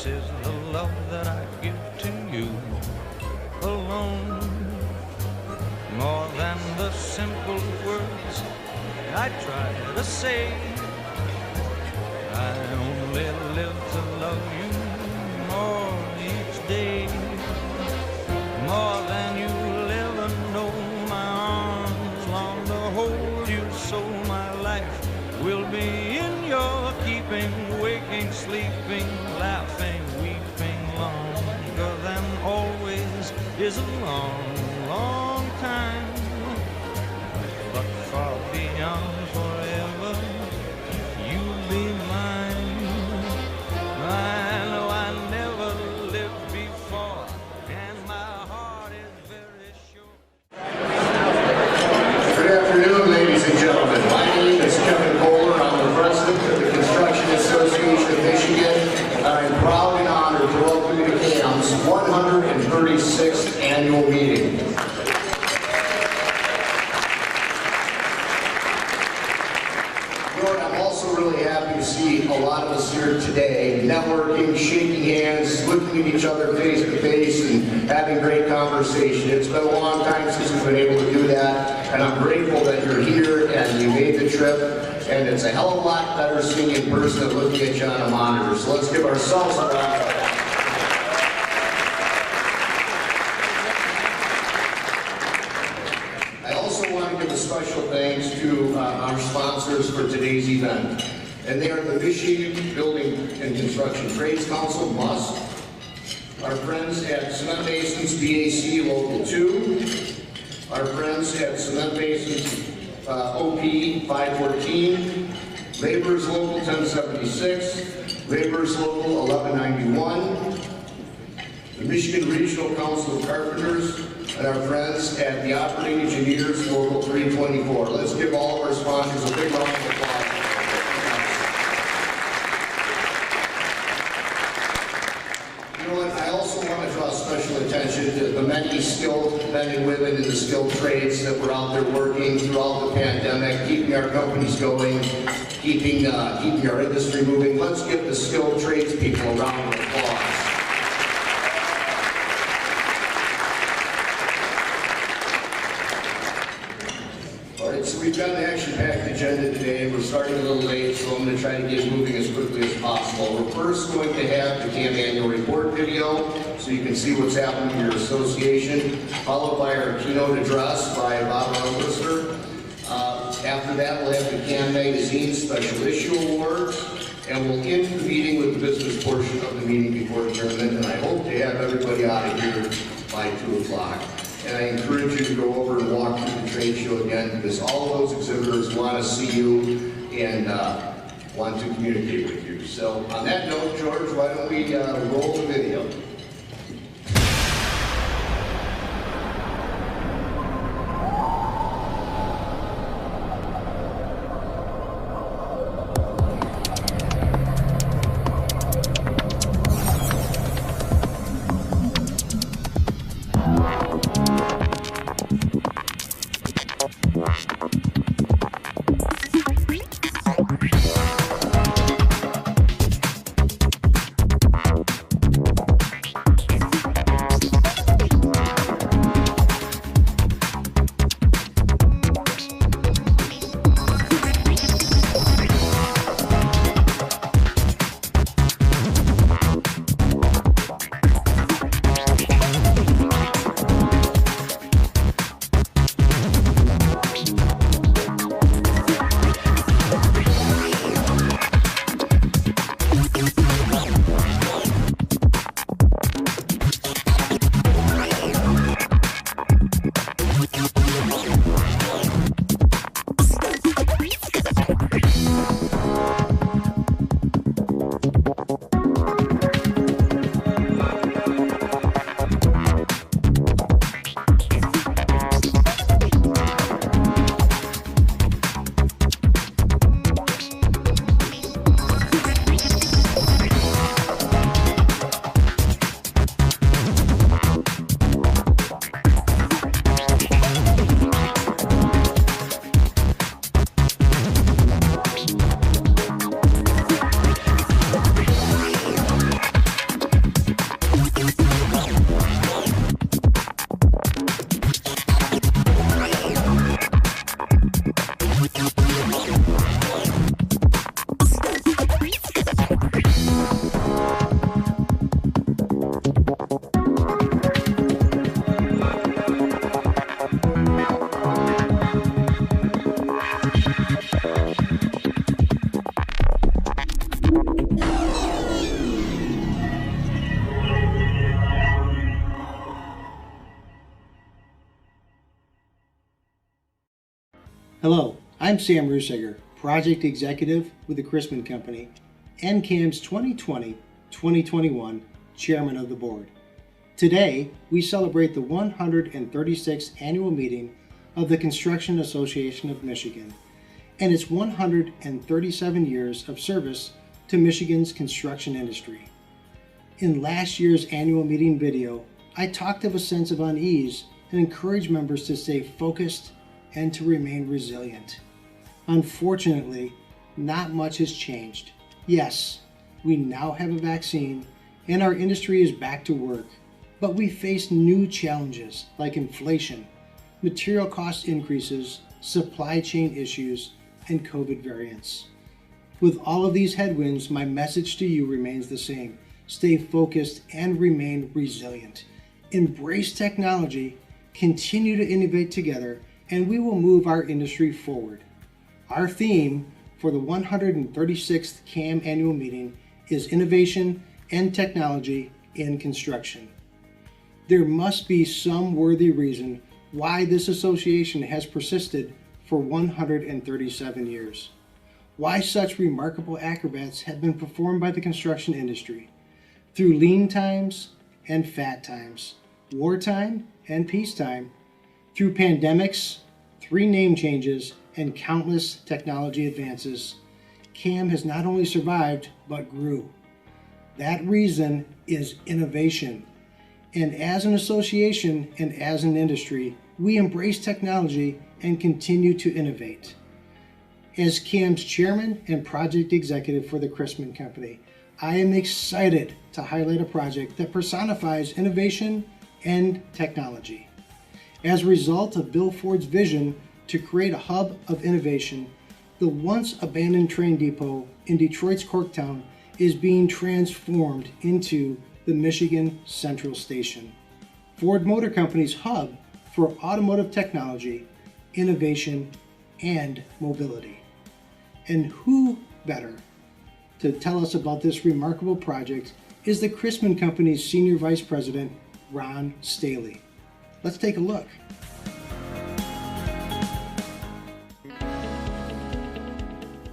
This is the love that I give to you alone. More than the simple words I try to say, I only live to love you more each day. More than you'll ever know, my arms long to hold you, so my life will be in your keeping, waking, sleeping, laughing, weeping, longer than always is a long, long time. But far beyond forever, you'll be mine. I know I never lived before, and my heart is very sure. Good afternoon, ladies and gentlemen. My name is Kevin Kohler. I'm the president of the Construction Association of Michigan, and I'm proud and honored to welcome you to CAM's 136th annual meeting. Lord, I'm also really happy to see a lot of us here today, networking, shaking hands, looking at each other face to face, and having great conversation. It's been a long time since we've been able to do that, and I'm grateful that you're here and you made the trip. And it's a hell of a lot better seeing in person than looking at you on a monitor. So let's give ourselves a round of applause. I also want to give a special thanks to our sponsors for today's event. And they are the Michigan Building and Construction Trades Council, MUSC, our friends at Cement Masons BAC Local 2, our friends at Cement Masons OP 514, Laborers Local 1076, Laborers Local 1191, the Michigan Regional Council of Carpenters, and our friends at the Operating Engineers Local 324. Let's give all of our sponsors a big round of applause. You know what, I also want to draw special attention to the many skilled men and women in the skilled trades that were out there working throughout the pandemic, keeping our companies going, keeping our industry moving. Let's give the skilled trades people a round of applause. All right, so we've got an action-packed agenda today. We're starting a little late, so I'm going to try to get moving as quickly as possible. We're first going to have the CAM annual report video, so you can see what's happening in your association, followed by our keynote address by Bob Armbruster. After that, we'll have the CAM Magazine Special Issue Award, and we'll end the meeting with the business portion of the meeting before adjournment, and I hope to have everybody out of here by 2 o'clock. And I encourage you to go over and walk through the trade show again, because all of those exhibitors want to see you and want to communicate with you. So on that note, George, why don't we roll the video? Hello, I'm Sam Rusager, Project Executive with the Chrisman Company, and CAM's 2020-2021 Chairman of the Board. Today, we celebrate the 136th annual meeting of the Construction Association of Michigan and its 137 years of service to Michigan's construction industry. In last year's annual meeting video, I talked of a sense of unease and encouraged members to stay focused and to remain resilient. Unfortunately, not much has changed. Yes, we now have a vaccine and our industry is back to work, but we face new challenges like inflation, material cost increases, supply chain issues, and COVID variants. With all of these headwinds, my message to you remains the same. Stay focused and remain resilient. Embrace technology, continue to innovate together, and we will move our industry forward. Our theme for the 136th CAM annual meeting is innovation and technology in construction. There must be some worthy reason why this association has persisted for 137 years. Why such remarkable acrobats have been performed by the construction industry through lean times and fat times, wartime and peacetime, through pandemics, 3 name changes, and countless technology advances. CAM has not only survived, but grew. That reason is innovation. And as an association and as an industry, we embrace technology and continue to innovate. As CAM's chairman and project executive for the Chrisman Company, I am excited to highlight a project that personifies innovation and technology. As a result of Bill Ford's vision to create a hub of innovation, the once abandoned train depot in Detroit's Corktown is being transformed into the Michigan Central Station, Ford Motor Company's hub for automotive technology, innovation, and mobility. And who better to tell us about this remarkable project is the Chrisman Company's Senior Vice President, Ron Staley. Let's take a look.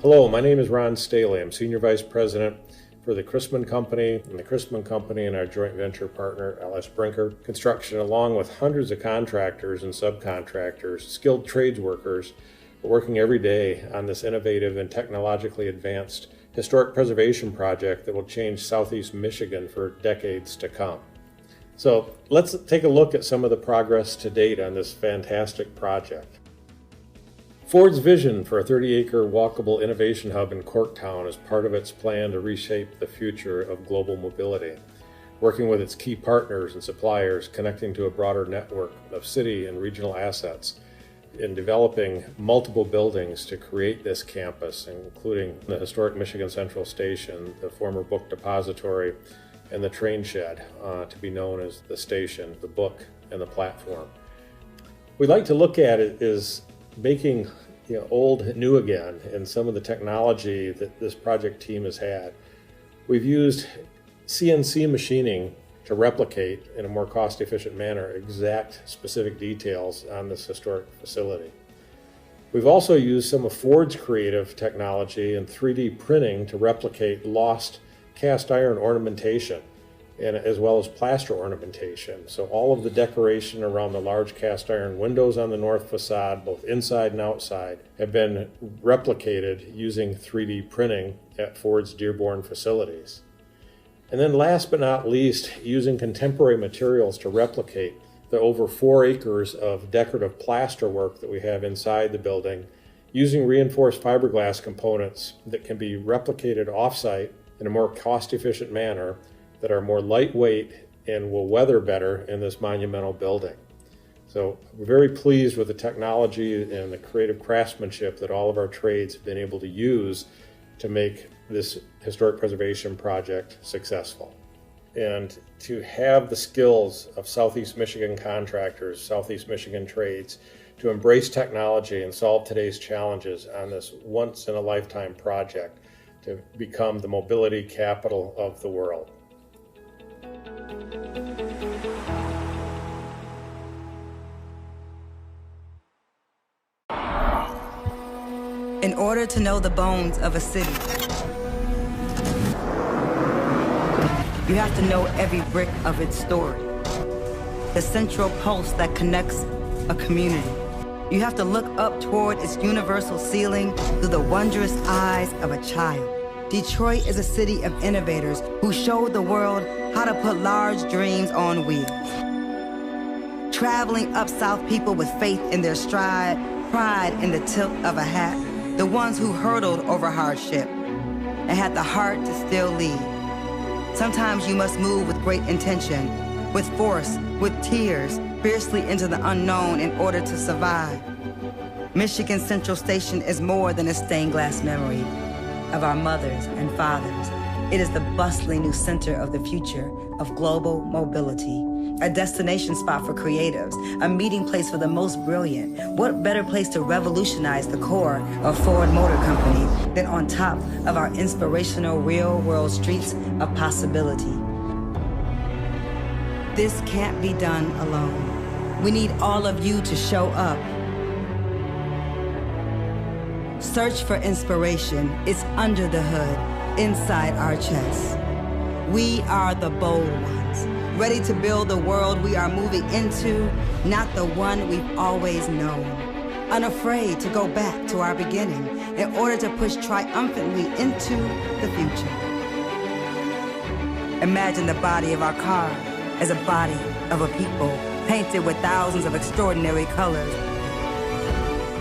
Hello, my name is Ron Staley. I'm Senior Vice President for the Chrisman Company and the Chrisman Company and our joint venture partner, LS Brinker Construction, along with hundreds of contractors and subcontractors, skilled trades workers, working every day on this innovative and technologically advanced historic preservation project that will change Southeast Michigan for decades to come. So let's take a look at some of the progress to date on this fantastic project. Ford's vision for a 30-acre walkable innovation hub in Corktown is part of its plan to reshape the future of global mobility, working with its key partners and suppliers, connecting to a broader network of city and regional assets in developing multiple buildings to create this campus, including the historic Michigan Central Station, the former book depository, and the train shed, to be known as the station, the book, and the platform. We like to look at it as making old new again, and some of the technology that this project team has had. We've used CNC machining to replicate in a more cost-efficient manner exact specific details on this historic facility. We've also used some of Ford's creative technology and 3D printing to replicate lost cast iron ornamentation, and as well as plaster ornamentation. So all of the decoration around the large cast iron windows on the north facade, both inside and outside, have been replicated using 3D printing at Ford's Dearborn facilities. And then last but not least, using contemporary materials to replicate the over 4 acres of decorative plaster work that we have inside the building, using reinforced fiberglass components that can be replicated off-site in a more cost-efficient manner, that are more lightweight and will weather better in this monumental building. So we're very pleased with the technology and the creative craftsmanship that all of our trades have been able to use to make this historic preservation project successful. And to have the skills of Southeast Michigan contractors, Southeast Michigan trades, to embrace technology and solve today's challenges on this once-in-a-lifetime project to become the mobility capital of the world. In order to know the bones of a city, you have to know every brick of its story, the central pulse that connects a community. You have to look up toward its universal ceiling through the wondrous eyes of a child. Detroit is a city of innovators who showed the world how to put large dreams on wheels. Traveling up south people with faith in their stride, pride in the tilt of a hat, the ones who hurdled over hardship and had the heart to still lead. Sometimes you must move with great intention, with force, with tears, fiercely into the unknown in order to survive. Michigan Central Station is more than a stained glass memory of our mothers and fathers. It is the bustling new center of the future of global mobility, a destination spot for creatives, a meeting place for the most brilliant. What better place to revolutionize the core of Ford Motor Company than on top of our inspirational real-world streets of possibility? This can't be done alone. We need all of you to show up. Search for inspiration. It's under the hood, inside our chests. We are the bold ones, ready to build the world we are moving into, not the one we've always known. Unafraid to go back to our beginning in order to push triumphantly into the future. Imagine the body of our car as a body of a people, painted with thousands of extraordinary colors.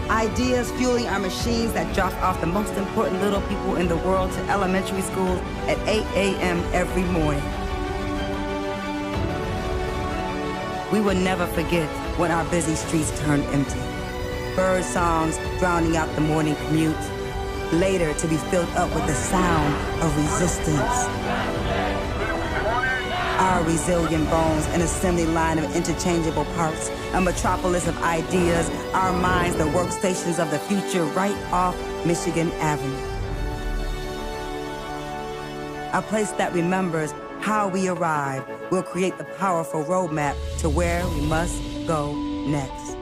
Ideas fueling our machines that drop off the most important little people in the world to elementary schools at 8 a.m. every morning. We will never forget when our busy streets turned empty. Bird songs drowning out the morning commute, later to be filled up with the sound of resistance. Our resilient bones, an assembly line of interchangeable parts, a metropolis of ideas, our minds, the workstations of the future right off Michigan Avenue. A place that remembers how we arrived will create the powerful roadmap to where we must go next.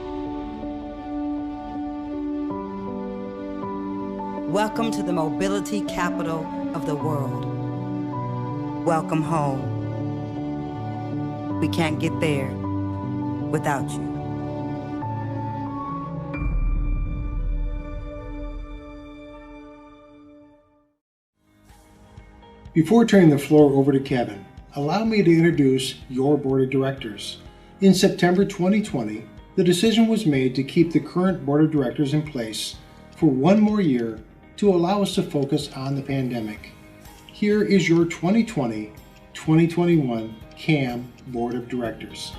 Welcome to the mobility capital of the world. Welcome home. We can't get there without you. Before turning the floor over to Kevin, allow me to introduce your board of directors. In September 2020, the decision was made to keep the current board of directors in place for one more year to allow us to focus on the pandemic. Here is your 2020-2021 CAM Board of Directors.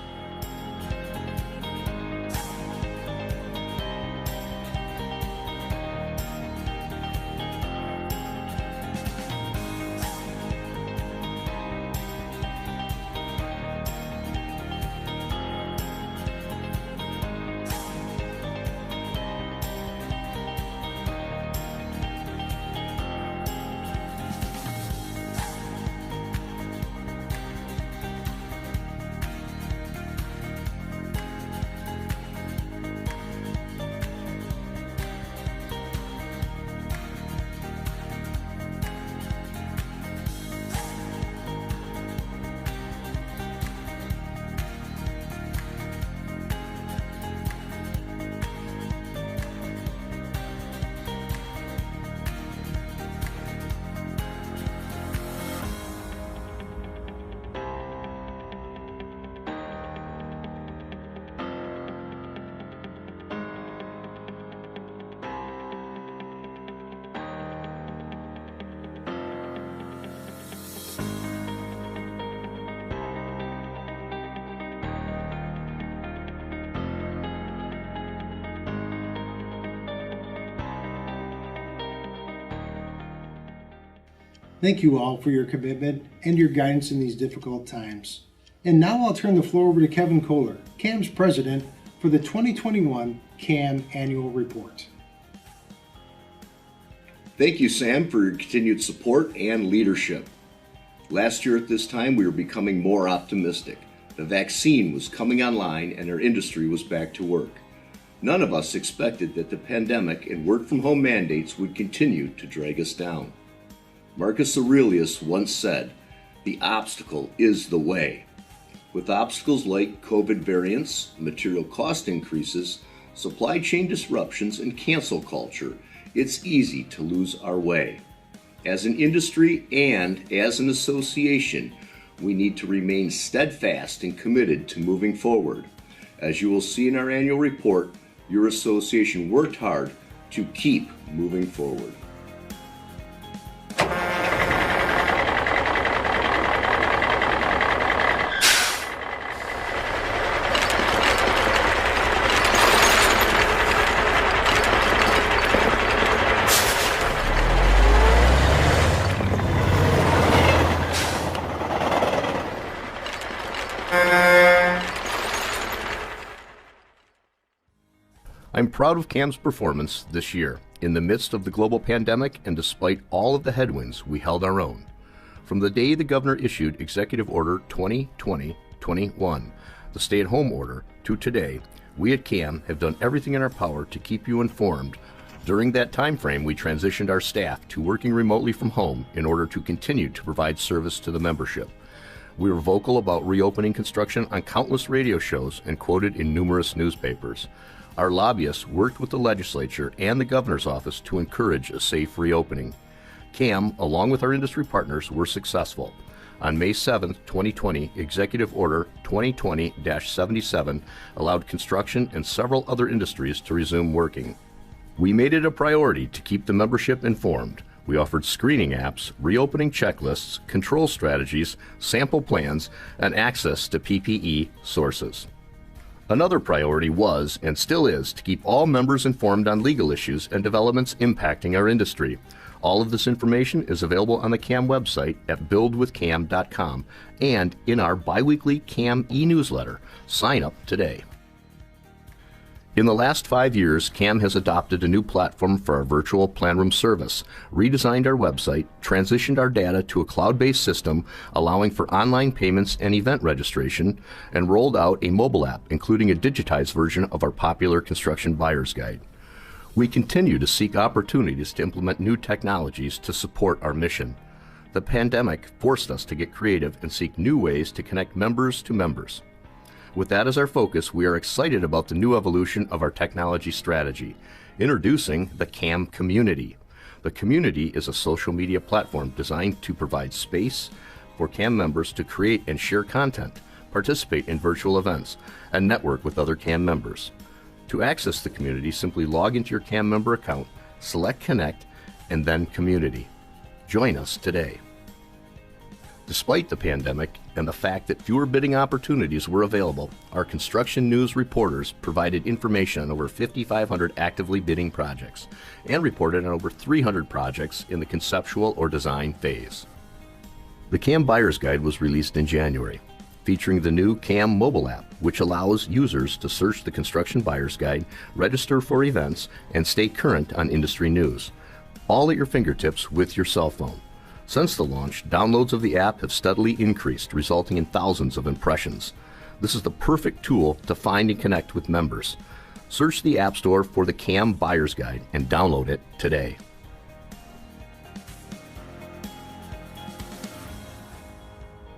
Thank you all for your commitment and your guidance in these difficult times. And now I'll turn the floor over to Kevin Kohler, CAM's president, for the 2021 CAM Annual Report. Thank you, Sam, for your continued support and leadership. Last year at this time, we were becoming more optimistic. The vaccine was coming online and our industry was back to work. None of us expected that the pandemic and work-from-home mandates would continue to drag us down. Marcus Aurelius once said, "The obstacle is the way." With obstacles like COVID variants, material cost increases, supply chain disruptions, and cancel culture, it's easy to lose our way. As an industry and as an association, we need to remain steadfast and committed to moving forward. As you will see in our annual report, your association worked hard to keep moving forward. I'm proud of CAM's performance this year. In the midst of the global pandemic and despite all of the headwinds, we held our own. From the day the governor issued Executive Order 2020-21, the stay-at-home order, to today, we at CAM have done everything in our power to keep you informed. During that time frame, we transitioned our staff to working remotely from home in order to continue to provide service to the membership. We were vocal about reopening construction on countless radio shows and quoted in numerous newspapers. Our lobbyists worked with the legislature and the governor's office to encourage a safe reopening. CAM, along with our industry partners, were successful. On May 7, 2020, Executive Order 2020-77 allowed construction and several other industries to resume working. We made it a priority to keep the membership informed. We offered screening apps, reopening checklists, control strategies, sample plans, and access to PPE sources. Another priority was, and still is, to keep all members informed on legal issues and developments impacting our industry. All of this information is available on the CAM website at buildwithcam.com and in our biweekly CAM e-newsletter. Sign up today. In the last 5 years, CAM has adopted a new platform for our virtual planroom service, redesigned our website, transitioned our data to a cloud-based system allowing for online payments and event registration, and rolled out a mobile app, including a digitized version of our popular construction buyer's guide. We continue to seek opportunities to implement new technologies to support our mission. The pandemic forced us to get creative and seek new ways to connect members to members. With that as our focus, we are excited about the new evolution of our technology strategy, introducing the CAM Community. The Community is a social media platform designed to provide space for CAM members to create and share content, participate in virtual events, and network with other CAM members. To access the community, simply log into your CAM member account, select Connect, and then Community. Join us today. Despite the pandemic and the fact that fewer bidding opportunities were available, our construction news reporters provided information on over 5,500 actively bidding projects and reported on over 300 projects in the conceptual or design phase. The CAM Buyer's Guide was released in January, featuring the new CAM mobile app, which allows users to search the Construction Buyer's Guide, register for events, and stay current on industry news, all at your fingertips with your cell phone. Since the launch, downloads of the app have steadily increased, resulting in thousands of impressions. This is the perfect tool to find and connect with members. Search the App Store for the CAM Buyer's Guide and download it today.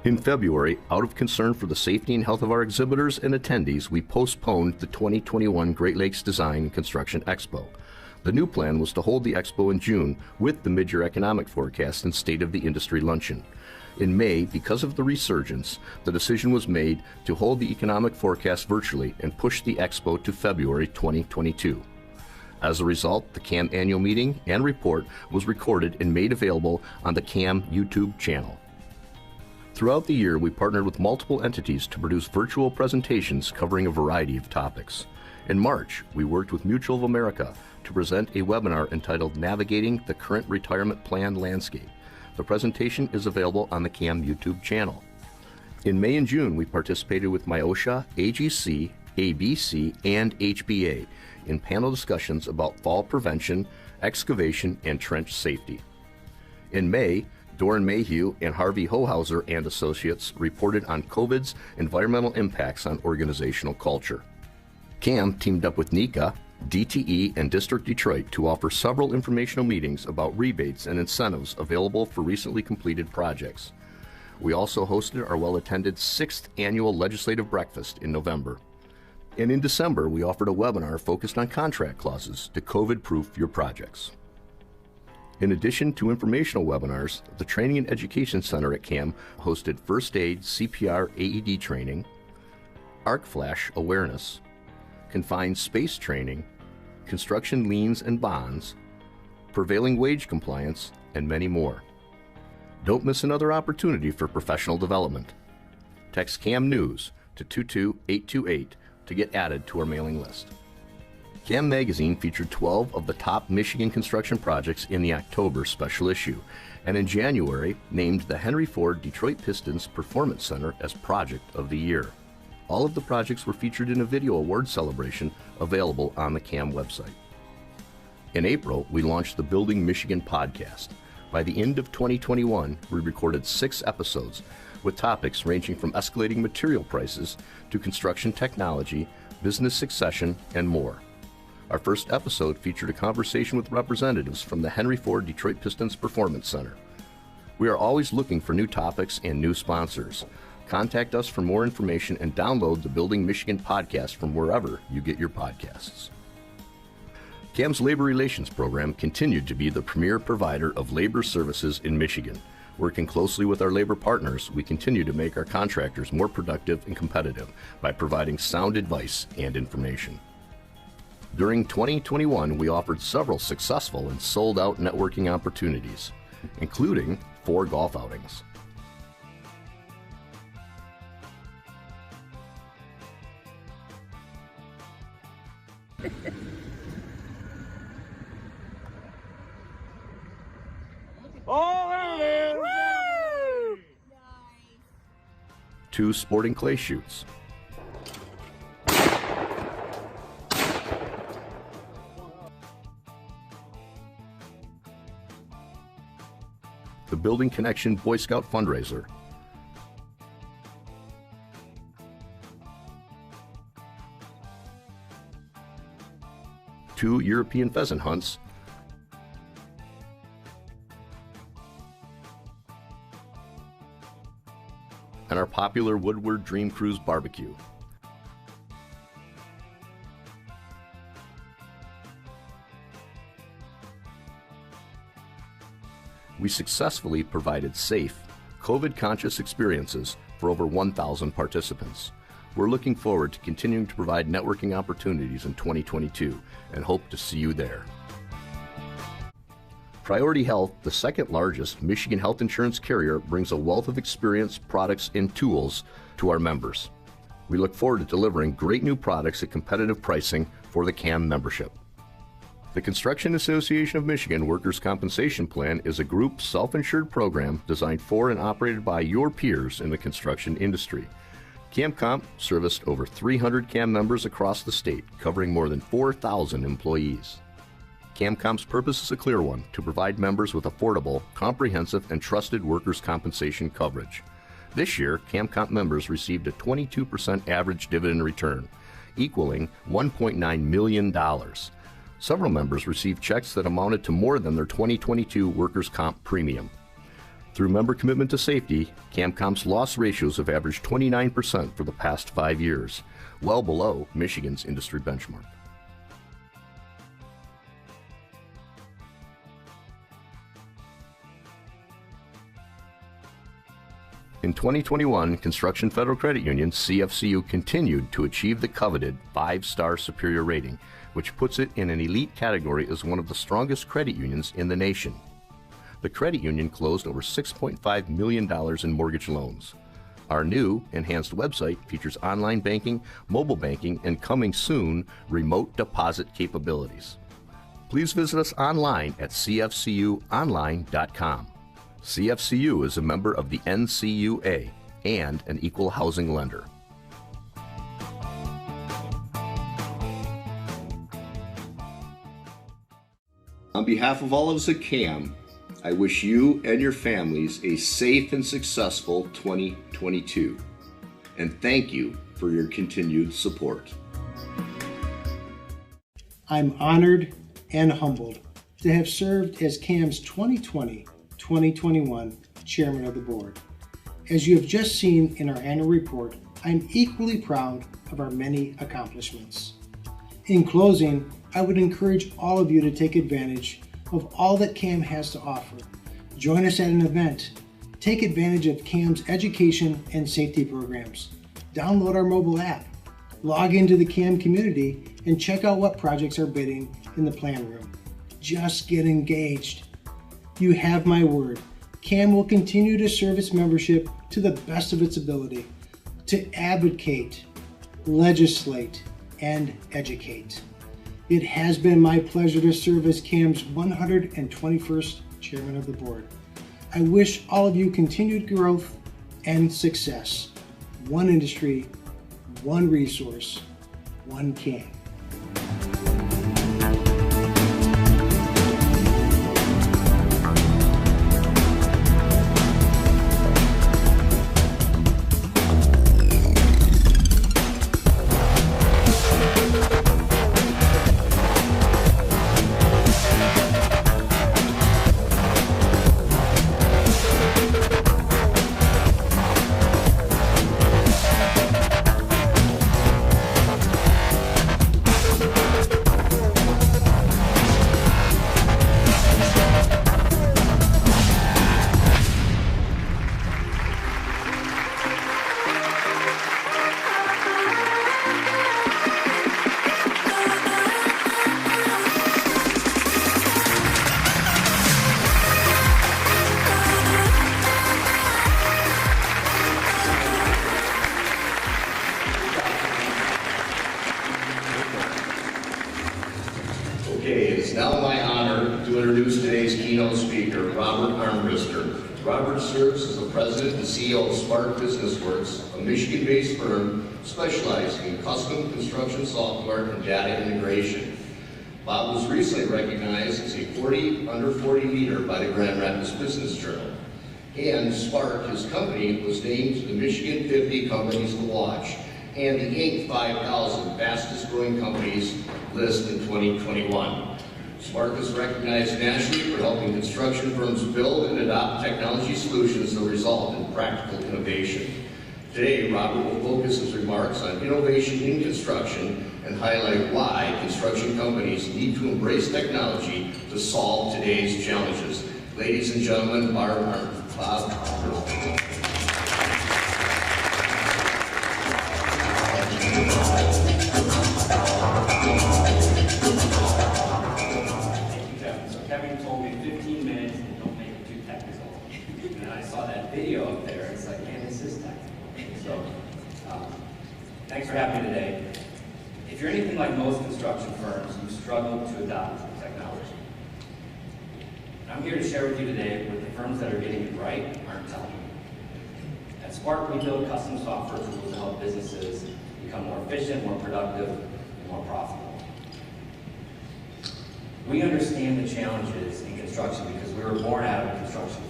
In February, out of concern for the safety and health of our exhibitors and attendees, we postponed the 2021 Great Lakes Design and Construction Expo. The new plan was to hold the expo in June with the mid-year economic forecast and State of the Industry luncheon. In May, because of the resurgence, the decision was made to hold the economic forecast virtually and push the expo to February 2022. As a result, the CAM annual meeting and report was recorded and made available on the CAM YouTube channel. Throughout the year, we partnered with multiple entities to produce virtual presentations covering a variety of topics. In March, we worked with Mutual of America to present a webinar entitled Navigating the Current Retirement Plan Landscape. The presentation is available on the CAM YouTube channel. In May and June, we participated with MIOSHA, AGC, ABC, and HBA in panel discussions about fall prevention, excavation, and trench safety. In May, Doran Mayhew and Harvey Hohauser and Associates reported on COVID's environmental impacts on organizational culture. CAM teamed up with NECA, DTE, and District Detroit to offer several informational meetings about rebates and incentives available for recently completed projects. We also hosted our well-attended 6th annual legislative breakfast in November. And in December, we offered a webinar focused on contract clauses to COVID-proof your projects. In addition to informational webinars, the Training and Education Center at CAM hosted First Aid, CPR, AED training, Arc Flash awareness, confined space training, construction liens and bonds, prevailing wage compliance, and many more. Don't miss another opportunity for professional development. Text CAM News to 22828 to get added to our mailing list. CAM Magazine featured 12 of the top Michigan construction projects in the October special issue, and in January named the Henry Ford Detroit Pistons Performance Center as Project of the Year. All of the projects were featured in a video award celebration available on the CAM website. In April, we launched the Building Michigan podcast. By the end of 2021, we recorded 6 episodes with topics ranging from escalating material prices to construction technology, business succession, and more. Our first episode featured a conversation with representatives from the Henry Ford Detroit Pistons Performance Center. We are always looking for new topics and new sponsors. Contact us for more information and download the Building Michigan podcast from wherever you get your podcasts. CAM's Labor Relations Program continued to be the premier provider of labor services in Michigan. Working closely with our labor partners, we continue to make our contractors more productive and competitive by providing sound advice and information. During 2021, we offered several successful and sold-out networking opportunities, including 4 golf outings. Oh, there it is! Woo! 2 sporting clay shoots. The Building Connection Boy Scout fundraiser. Two European pheasant hunts. And our popular Woodward Dream Cruise barbecue. We successfully provided safe, COVID-conscious experiences for over 1,000 participants. We're looking forward to continuing to provide networking opportunities in 2022 and hope to see you there. Priority Health, the second largest Michigan health insurance carrier, brings a wealth of experience, products, and tools to our members. We look forward to delivering great new products at competitive pricing for the CAM membership. The Construction Association of Michigan Workers' Compensation Plan is a group self-insured program designed for and operated by your peers in the construction industry. CAMComp serviced over 300 CAM members across the state, covering more than 4,000 employees. CAMComp's purpose is a clear one: to provide members with affordable, comprehensive, and trusted workers' compensation coverage. This year, CAMComp members received a 22% average dividend return, equaling $1.9 million. Several members received checks that amounted to more than their 2022 workers' comp premium. Through member commitment to safety, CAMComp's loss ratios have averaged 29% for the past 5 years, well below Michigan's industry benchmark. In 2021, Construction Federal Credit Union, CFCU, continued to achieve the coveted 5-star superior rating, which puts it in an elite category as one of the strongest credit unions in the nation. The credit union closed over $6.5 million in mortgage loans. Our new, enhanced website features online banking, mobile banking, and coming soon, remote deposit capabilities. Please visit us online at cfcuonline.com. CFCU is a member of the NCUA and an equal housing lender. On behalf of all of us at CAM, I wish you and your families a safe and successful 2022. And thank you for your continued support. I'm honored and humbled to have served as CAM's 2020-2021 Chairman of the Board. As you have just seen in our annual report, I'm equally proud of our many accomplishments. In closing, I would encourage all of you to take advantage of all that CAM has to offer. Join us at an event. Take advantage of CAM's education and safety programs. Download our mobile app. Log into the CAM community and check out what projects are bidding in the plan room. Just get engaged. You have my word. CAM will continue to serve its membership to the best of its ability to advocate, legislate, and educate. It has been my pleasure to serve as CAM's 121st Chairman of the Board. I wish all of you continued growth and success. One industry, one resource, one CAM. It's now my honor to introduce today's keynote speaker, Robert Armbruster. Robert serves as the president and CEO of Spark Business Works, a Michigan-based firm specializing in custom construction software and data integration. Bob was recently recognized as a under 40 leader by the Grand Rapids Business Journal. And Spark, his company, was named to the Michigan 50 Companies to Watch and the Inc. 5000 Fastest Growing Companies list in 2021. Spark is recognized nationally for helping construction firms build and adopt technology solutions that result in practical innovation. Today, Robert will focus his remarks on innovation in construction and highlight why construction companies need to embrace technology to solve today's challenges. Ladies and gentlemen, Bob Armbruster. Video up there, it's like, man, this is technical. So, thanks for having me today. If you're anything like most construction firms, you struggle to adopt technology. I'm here to share with you today what the firms that are getting it right aren't telling you. At Spark, we build custom software tools to help businesses become more efficient, more productive, and more profitable. We understand the challenges in construction because we were born out of a construction firm.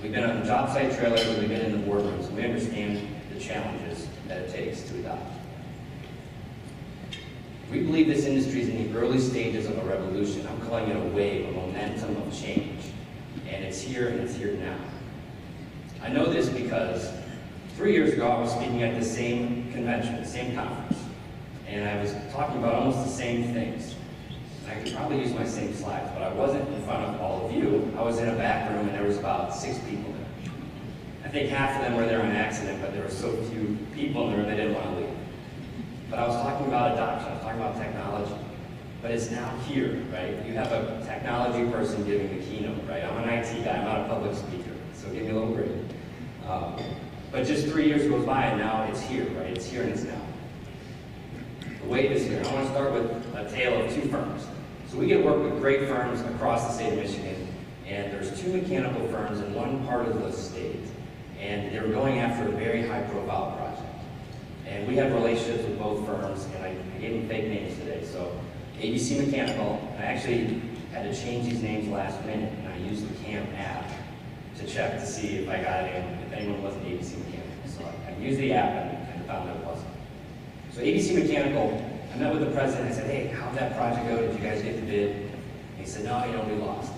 We've been on the job site trailers, we've been in the boardrooms, we understand the challenges that it takes to adopt. We believe this industry is in the early stages of a revolution. I'm calling it a wave, a momentum of change. And it's here and it's here now. I know this because 3 years ago I was speaking at the same convention, the same conference. And I was talking about almost the same things. I could probably use my same slides, but I wasn't in front of all of you. I was in a back room and there was about 6 people there. I think half of them were there on accident, but there were so few people in the room they didn't want to leave. But I was talking about adoption, I was talking about technology. But it's now here, right? You have a technology person giving the keynote, right? I'm an IT guy, I'm not a public speaker, so give me a little break. But just 3 years goes by and now it's here, right? It's here and it's now. The wave is here. I want to start with a tale of 2 firms. So we get to work with great firms across the state of Michigan, and there's 2 mechanical firms in one part of the state, and they're going after a very high-profile project. And we have relationships with both firms, and I gave them fake names today. So ABC Mechanical, I actually had to change these names last minute, and I used the CAM app to check to see if I got if anyone wasn't ABC Mechanical. So I used the app and found that it wasn't. So ABC Mechanical I met with the president, I said, hey, how'd that project go? Did you guys get the bid? And he said, no, we lost.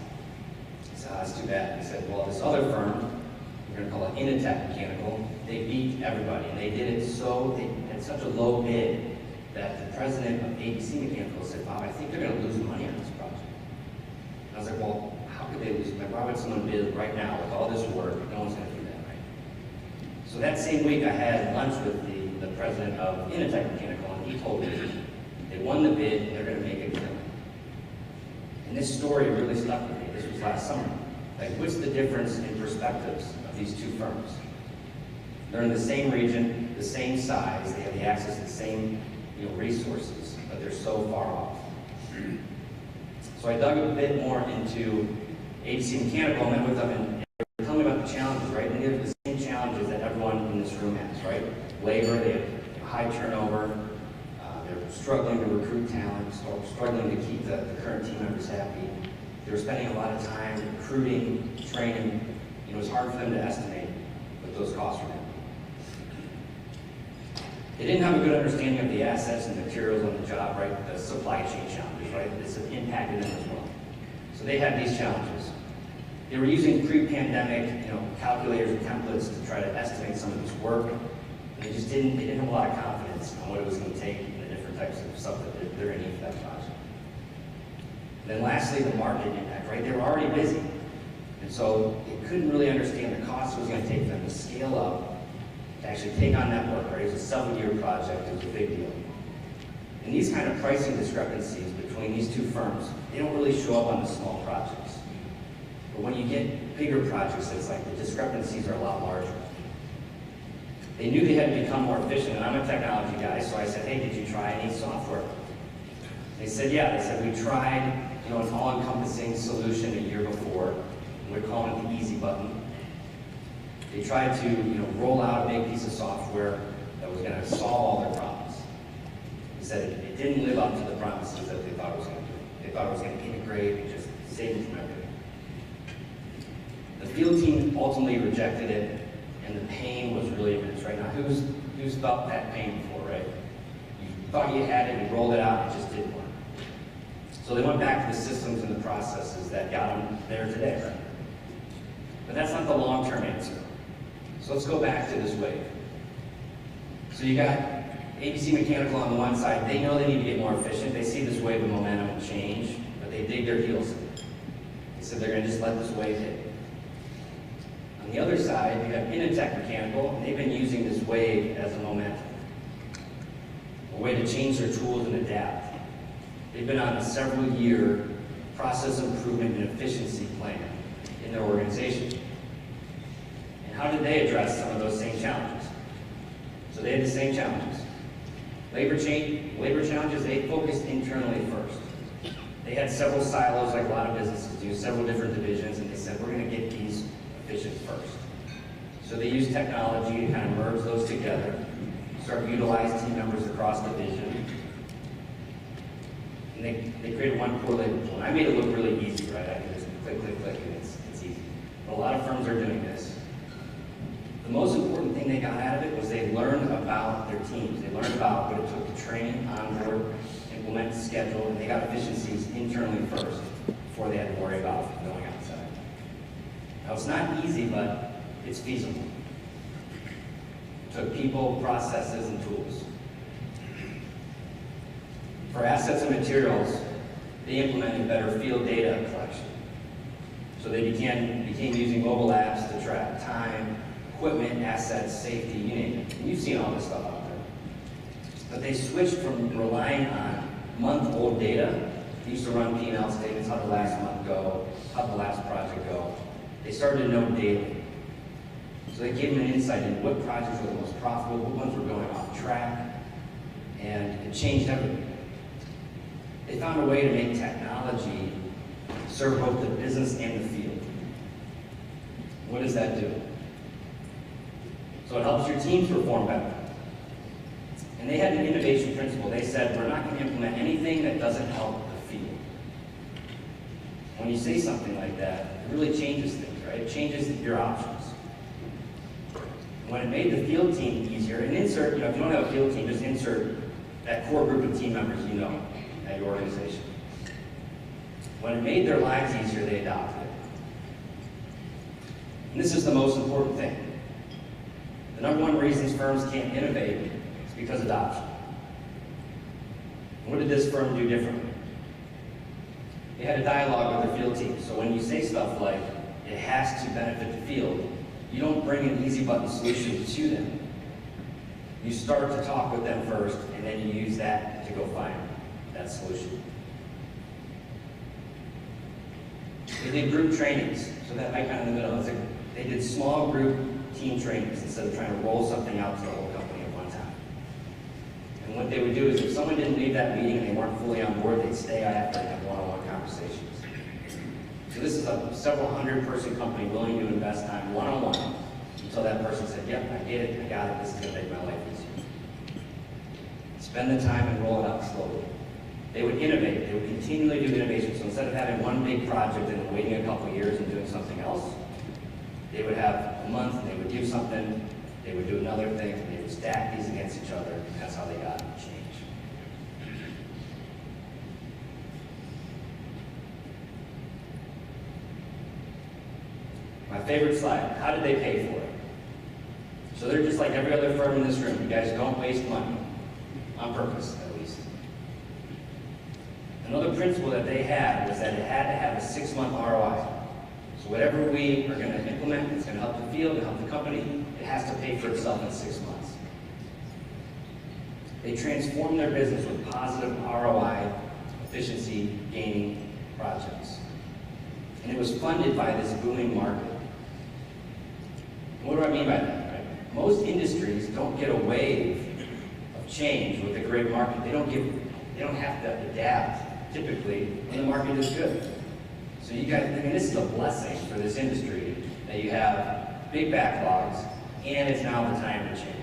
I said, oh, that's too bad. He said, well, this other firm, we're gonna call it Initech Mechanical, they beat everybody, and they did it so, they had such a low bid that the president of ABC Mechanical said, Bob, I think they're gonna lose money on this project. And I was like, well, how could they lose? Like, why would someone bid right now with all this work? No one's gonna do that, right? So that same week, I had lunch with the president of Initech Mechanical, and he told me they won the bid, and they're gonna make a killing. And this story really stuck with me. This was last summer. Like, what's the difference in perspectives of these two firms? They're in the same region, the same size, they have the access to the same resources, but they're so far off. So I dug a bit more into ABC Mechanical, and met with them, and they were telling me about the challenges, right? And they have the same challenges that everyone in this room has, right? Labor, they have high turnover, they're struggling to recruit talent, struggling to keep the current team members happy. They were spending a lot of time recruiting, training. It was hard for them to estimate what those costs were going to be. They didn't have a good understanding of the assets and materials on the job, right? The supply chain challenges, right? This impacted them as well. So they had these challenges. They were using pre-pandemic, calculators and templates to try to estimate some of this work. And they didn't have a lot of confidence on what it was going to take and the different types of stuff that they're going to need for that project. And then lastly, the market impact, right? They were already busy. And so they couldn't really understand the cost it was going to take for them to scale up, to actually take on that work, right? It was a 7-year project, it was a big deal. And these kind of pricing discrepancies between these two firms, they don't really show up on the small projects. But when you get bigger projects, it's like the discrepancies are a lot larger. They knew they had to become more efficient, and I'm a technology guy, so I said, hey, did you try any software? They said, yeah. They said, we tried an all-encompassing solution a year before, and we're calling it the easy button. They tried to roll out a big piece of software that was going to solve all their problems. They said it didn't live up to the promises that they thought it was going to do. They thought it was going to integrate and just save them from everything. The field team ultimately rejected it, and the pain was really immense. Right now, who's felt that pain before, right? You thought you had it, you rolled it out, it just didn't work. So they went back to the systems and the processes that got them there today, right? But that's not the long-term answer. So let's go back to this wave. So you got ABC Mechanical on the one side. They know they need to get more efficient. They see this wave of momentum and change, but they dig their heels in. They said they're going to just let this wave hit. On the other side, you have Initech Mechanical, and they've been using this wave as a momentum, a way to change their tools and adapt. They've been on a several-year process improvement and efficiency plan in their organization. And how did they address some of those same challenges? So they had the same challenges. Labor challenges, they focused internally first. They had several silos like a lot of businesses do, several different divisions, and they said, we're going to get these efficient first. So they used technology to kind of merge those together, start to utilize team members across division. And they created one core labor pool. And I made it look really easy, right? I can just click, click, click, and it's easy. But a lot of firms are doing this. The most important thing they got out of it was they learned about their teams. They learned about what it took to train, onboard, implement, schedule, and they got efficiencies internally first before they had to worry about going outside. Now, it's not easy, but it's feasible. It took people, processes, and tools. For assets and materials, they implemented better field data collection. So they began using mobile apps to track time, equipment, assets, safety, you name it. And you've seen all this stuff out there. But they switched from relying on month-old data. They used to run P&L statements, how'd the last month go, how'd the last project go. They started to know daily. So they gave them an insight into what projects were the most profitable, what ones were going off track, and it changed everything. They found a way to make technology serve both the business and the field. What does that do? So it helps your teams perform better. And they had an innovation principle. They said, we're not going to implement anything that doesn't help the field. When you say something like that, it really changes things, right? It changes your options. When it made the field team easier, and insert, if you don't have a field team, just insert that core group of team members you know at your organization. When it made their lives easier, they adopted it. And this is the most important thing. The number one reasons firms can't innovate is because of adoption. And what did this firm do differently? They had a dialogue with their field team. So when you say stuff like, it has to benefit the field, you don't bring an easy button solution to them. You start to talk with them first, and then you use that to go find that solution. They did group trainings, so that icon in the middle, they did small group team trainings instead of trying to roll something out to the whole company at one time. And what they would do is if someone didn't leave that meeting and they weren't fully on board, they'd stay after and have one-on-one conversations. So this is a several hundred-person company willing to invest time one-on-one until that person said, yep, I get it, I got it, this is going to make my life easier. Spend the time and roll it out slowly. They would innovate. They would continually do innovation. So instead of having one big project and then waiting a couple years and doing something else, they would have a month, and they would do something, they would do another thing, and they would stack these against each other, and that's how they got change. My favorite slide, how did they pay for it? So they're just like every other firm in this room. You guys don't waste money, on purpose at least. Another principle that they had was that it had to have a 6-month ROI. So whatever we are going to implement, it's going to help the field, and help the company, it has to pay for itself in 6 months. They transformed their business with positive ROI, efficiency gaining projects. And it was funded by this booming market. And what do I mean by that? Right? Most industries don't get a wave of change with a great market. They don't have to adapt typically when the market is good. So you guys, I mean, this is a blessing for this industry that you have big backlogs and it's now the time to change.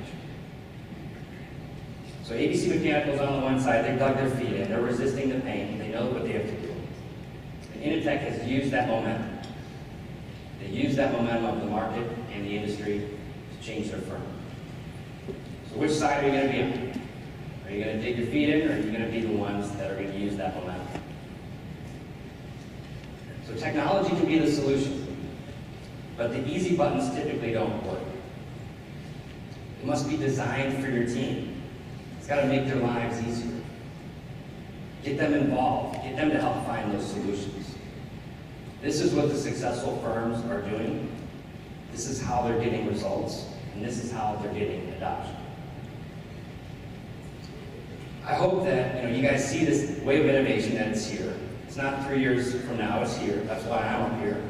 So ABC Mechanical's on the one side, they dug their feet in, they're resisting the pain, they know what they have to do. And Initech has used that momentum. They use that momentum of the market and the industry to change their firm. So which side are you going to be on? Are you going to dig your feet in, or are you going to be the ones that are going to use that momentum? So technology can be the solution, but the easy buttons typically don't work. It must be designed for your team. It's got to make their lives easier. Get them involved. Get them to help find those solutions. This is what the successful firms are doing. This is how they're getting results, and this is how they're getting adoption. I hope that you guys see this wave of innovation, that it's here. It's not 3 years from now, it's here. That's why I'm up here.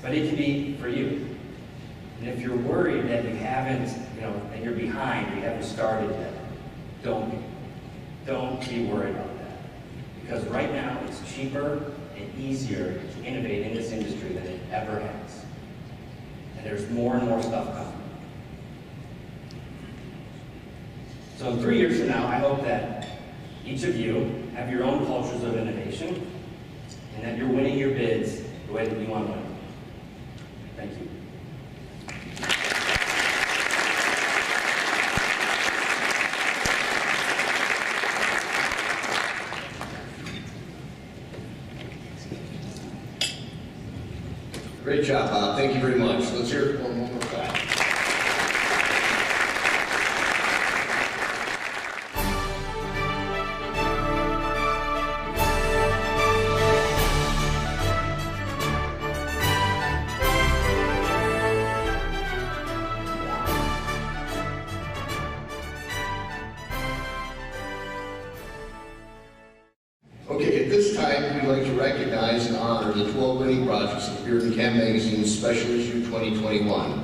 But it can be for you. And if you're worried that you haven't, that you're behind, or you haven't started yet, don't be. Don't be worried about that. Because right now, it's cheaper and easier to innovate in this industry than it ever has. And there's more and more stuff coming. So in 3 years from now, I hope that each of you have your own cultures of innovation, and that you're winning your bids the way that you want to win. Thank you. Great job, Bob. Thank you very much. Let's hear it one more time. Okay, at this time, we'd like to recognize and honor the 12 winning projects of Beard and Can Magazine's Special Issue 2021.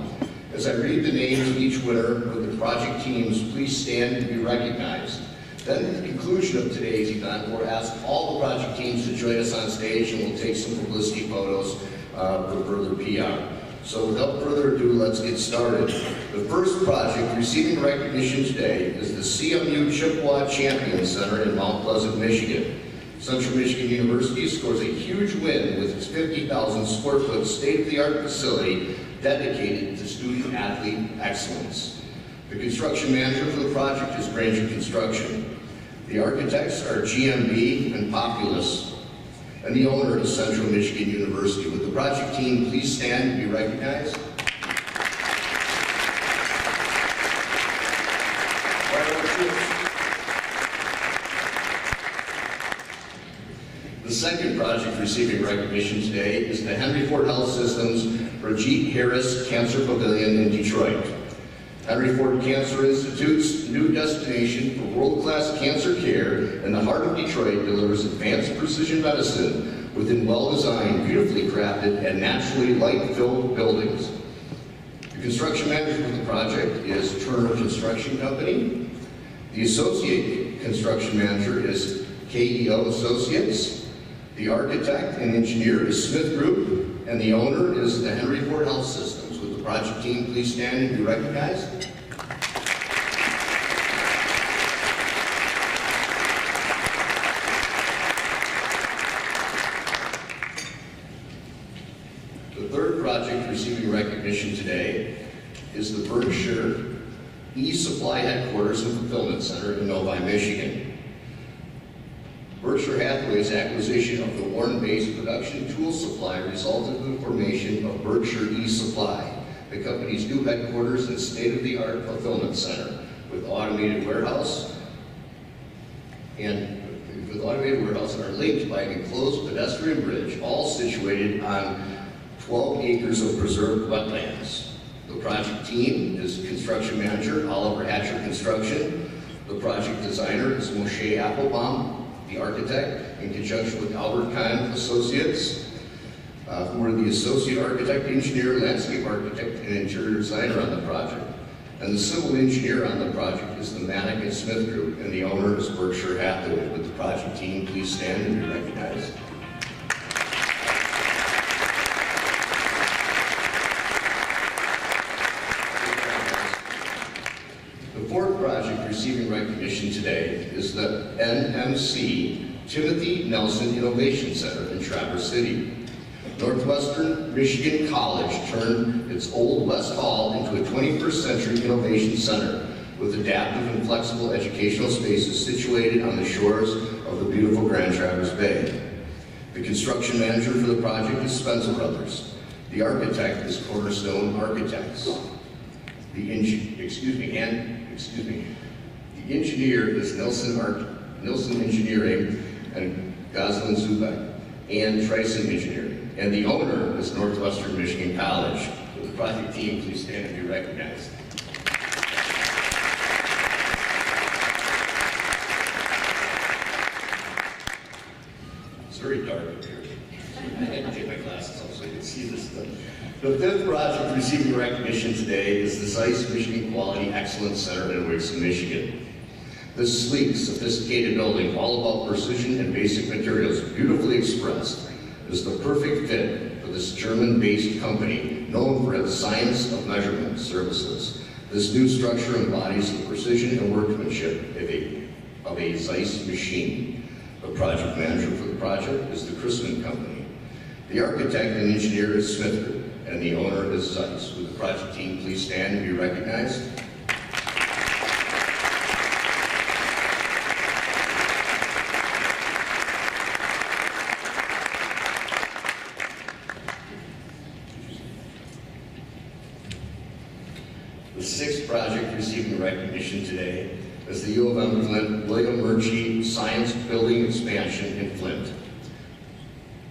As I read the names of each winner with the project teams, please stand to be recognized. Then at the conclusion of today's event, we'll ask all the project teams to join us on stage, and we'll take some publicity photos for further PR. So without further ado, let's get started. The first project receiving recognition today is the CMU Chippewa Champion Center in Mount Pleasant, Michigan. Central Michigan University scores a huge win with its 50,000 square foot state-of-the-art facility dedicated to student-athlete excellence. The construction manager for the project is Granger Construction. The architects are GMB and Populous, and the owner is Central Michigan University. Would the project team please stand and be recognized? The second project receiving recognition today is the Henry Ford Health System's Rajeet Harris Cancer Pavilion in Detroit. Henry Ford Cancer Institute's new destination for world-class cancer care in the heart of Detroit delivers advanced precision medicine within well-designed, beautifully crafted, and naturally light-filled buildings. The construction manager for the project is Turner Construction Company. The associate construction manager is KEO Associates. The architect and engineer is Smith Group, and the owner is the Henry Ford Health Systems. Would the project team please stand and be recognized? The third project receiving recognition today is the Berkshire E-Supply Headquarters and Fulfillment Center in Novi, Michigan. Berkshire Hathaway's acquisition of the Warren-based production tool supply resulted in the formation of Berkshire E-Supply, the company's new headquarters and state-of-the-art fulfillment center with automated warehouse and are linked by an enclosed pedestrian bridge, all situated on 12 acres of preserved wetlands. The project team is construction manager Oliver Hatcher Construction. The project designer is Moshe Applebaum. The architect, in conjunction with Albert Kahn Associates, who are the associate architect, engineer, landscape architect, and interior designer on the project. And the civil engineer on the project is the Manick and Smith Group, and the owner is Berkshire Hathaway. Would the project team please stand and be recognized? The fourth project receiving recognition today is the NMC Timothy Nelson Innovation Center in Traverse City. Northwestern Michigan College turned its old West Hall into a 21st century innovation center with adaptive and flexible educational spaces situated on the shores of the beautiful Grand Traverse Bay. The construction manager for the project is Spencer Brothers. The architect is Cornerstone Architects. The engineer is Nilson Engineering and Goslin Zubek and Trison Engineering. And the owner is Northwestern Michigan College. Would the project team please stand and be recognized? It's very dark up here. I had to take my glasses off so you can see this stuff. The fifth project receiving recognition today is the Zeiss Michigan Quality Excellence Center in Wixom, Michigan. This sleek, sophisticated building, all about precision and basic materials, beautifully expressed, is the perfect fit for this German-based company known for its science of measurement services. This new structure embodies the precision and workmanship of a Zeiss machine. The project manager for the project is the Chrisman Company. The architect and engineer is Smith Group, and the owner is Zeiss. Would the project team please stand and be recognized? The sixth project receiving recognition today is the U of M Flint William Murchie Science Building Expansion in Flint.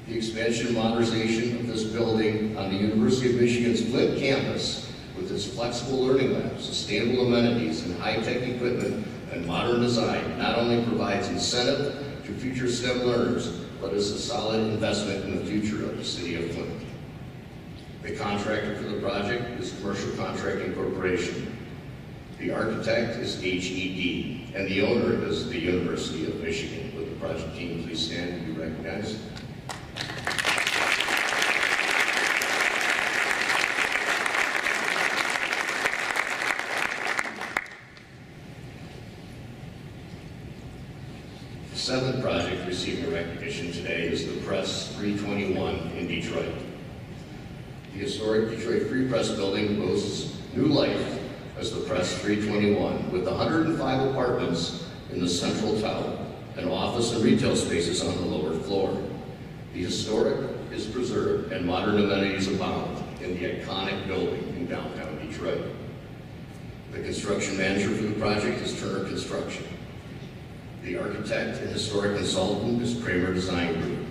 The expansion and modernization of this building on the University of Michigan's Flint campus with its flexible learning labs, sustainable amenities, and high-tech equipment and modern design not only provides incentive to future STEM learners, but is a solid investment in the future of the city of Flint. The contractor for the project is Commercial Contracting Corporation. The architect is HED, and the owner is the University of Michigan. Would the project team please stand and be recognized? The seventh project receiving recognition today is the Press 321 in Detroit. The historic Detroit Free Press building boasts new life as the Press 321 with 105 apartments in the central tower, and office and retail spaces on the lower floor. The historic is preserved and modern amenities abound in the iconic building in downtown Detroit. The construction manager for the project is Turner Construction. The architect and historic consultant is Kramer Design Group.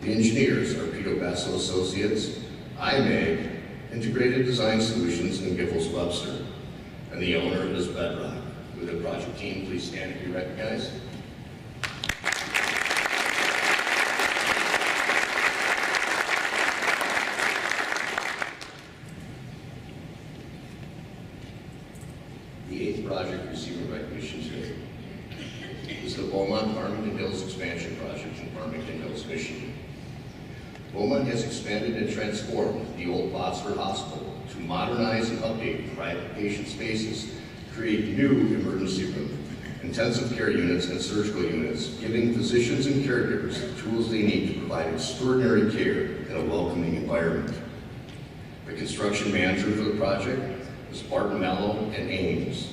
The engineers are Pito Basso Associates, IMAG, Integrated Design Solutions, and Giffords Webster. And the owner is Bedrock. Would the project team please stand and be recognized? The eighth project receiving recognition today is the Beaumont Farmington Hills Expansion Project in Farmington Hills, Michigan. Beaumont has expanded and transformed the old Botsford Hospital to modernize and update private patient spaces, create new emergency room, intensive care units, and surgical units, giving physicians and caregivers the tools they need to provide extraordinary care in a welcoming environment. The construction manager for the project is Barton Mello and Ames.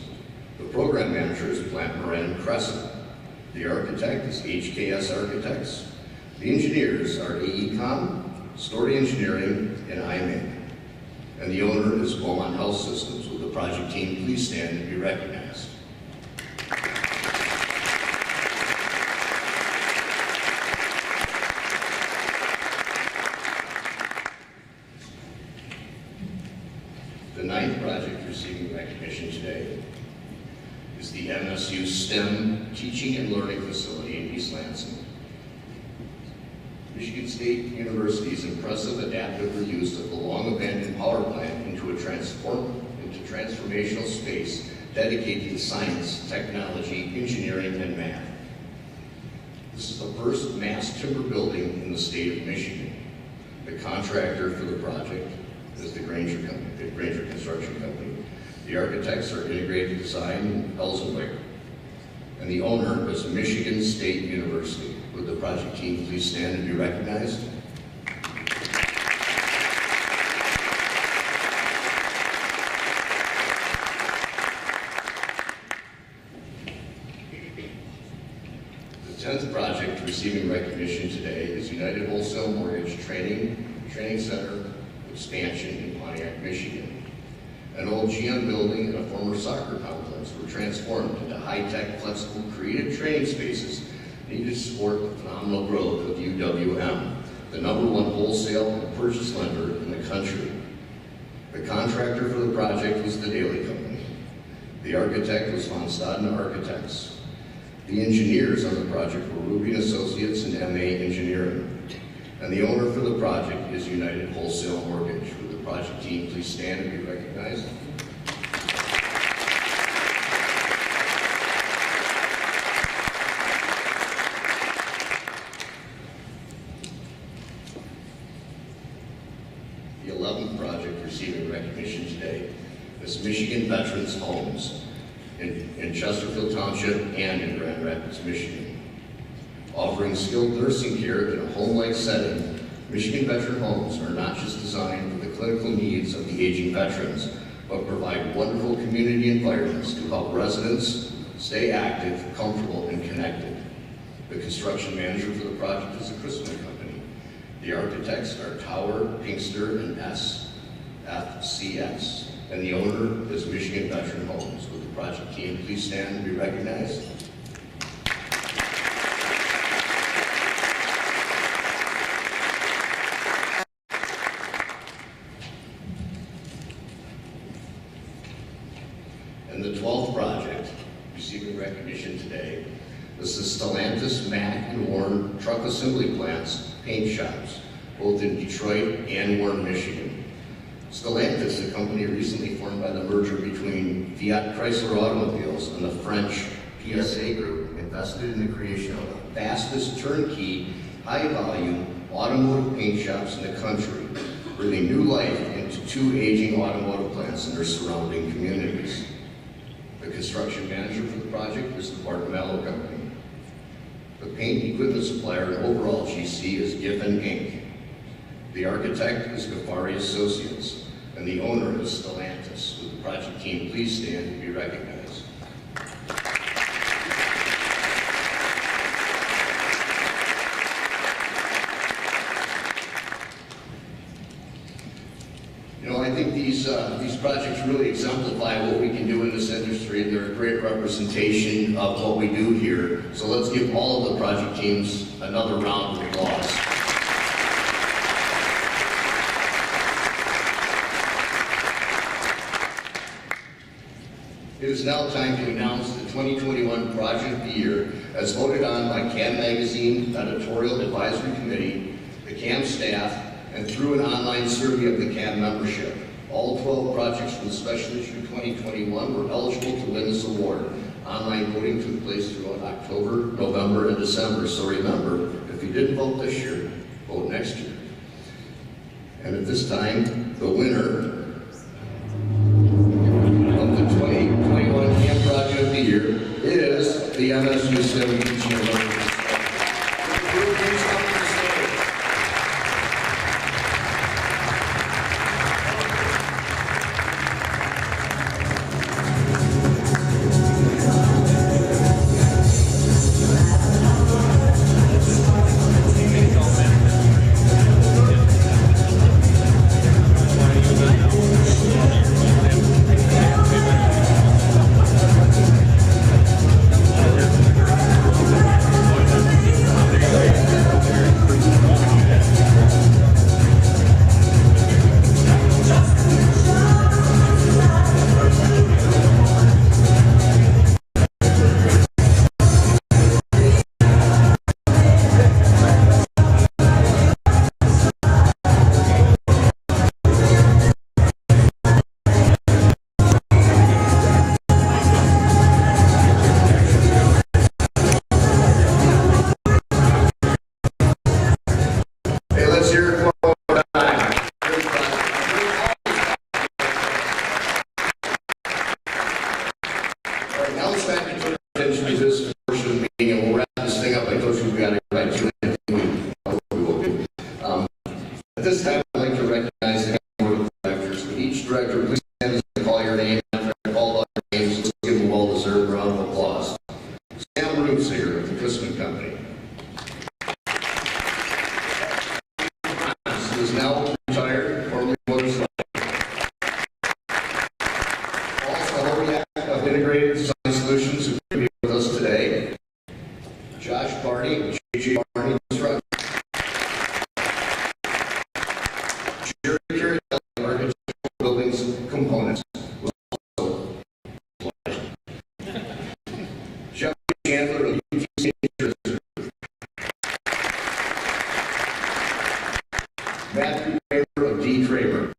The program manager is Plant Moran Crescent. The architect is HKS Architects. The engineers are AECOM, Story Engineering, and IMAG. And the owner is Beaumont Health Systems. Will the project team please stand and be recognized? The ninth project receiving recognition today is the MSU STEM Teaching and Learning Facility in East Lansing. Michigan State University's impressive adaptive reuse of the long-abandoned power plant into transformational space dedicated to science, technology, engineering, and math. This is the first mass timber building in the state of Michigan. The contractor for the project is the Granger Construction Company. The architects are Integrated Design and Elsenweier. And the owner is Michigan State University. Would the project team please stand and be recognized? The 10th project receiving recognition today is United Wholesale Mortgage Training Center Expansion in Pontiac, Michigan. An old GM building and a former soccer complex were transformed into high-tech, flexible, creative training spaces needed to support the phenomenal growth of UWM, the #1 wholesale and purchase lender in the country. The contractor for the project was the Daly Company. The architect was Von Staden Architects. The engineers on the project were Ruby & Associates and MA Engineering. And the owner for the project is United Wholesale Mortgage. Would the project team please stand and be recognized? The 11th project receiving recognition today is Michigan Veterans Homes in Chesterfield Township and in Grand Rapids, Michigan. Offering skilled nursing care in a home-like setting, Michigan Veteran Homes are not just designed for the clinical needs of the aging veterans, but provide wonderful community environments to help residents stay active, comfortable, and connected. The construction manager for the project is the Chrisman Company. The architects are Tower, Pinkster, and SFCS. And the owner is Michigan Veteran Homes. Would the project team please stand and be recognized? And the 12th project receiving recognition today is the Stellantis, Mack, and Warren truck assembly plants, paint shops, both in Detroit and Warren, Michigan. Stellantis, a company recently formed by the merger between Fiat Chrysler Automobiles and the French PSA Group, invested in the creation of the fastest turnkey, high-volume automotive paint shops in the country, breathing new life into 2 aging automotive plants in their surrounding communities. The construction manager for the project is the Barton Mello Company. The paint equipment supplier and overall GC is Giffen Inc. The architect is Ghaffari Associates, and the owner is Stellantis. Would the project team please stand and be recognized? You know, I think these projects really exemplify what we can do in this industry, and they're a great representation of what we do here. So let's give all of the project teams another round of applause. It is now time to announce the 2021 Project of the Year as voted on by CAM Magazine Editorial Advisory Committee, the CAM staff, and through an online survey of the CAM membership. All 12 projects from the Special Issue 2021 were eligible to win this award. Online voting took place throughout October, November, and December. So remember, if you didn't vote this year, vote next year. And at this time, the winner of the 2021 CAM Project of the Year is the MSU STEM Teaching and Learning. Matthew Kramer of D. Kramer.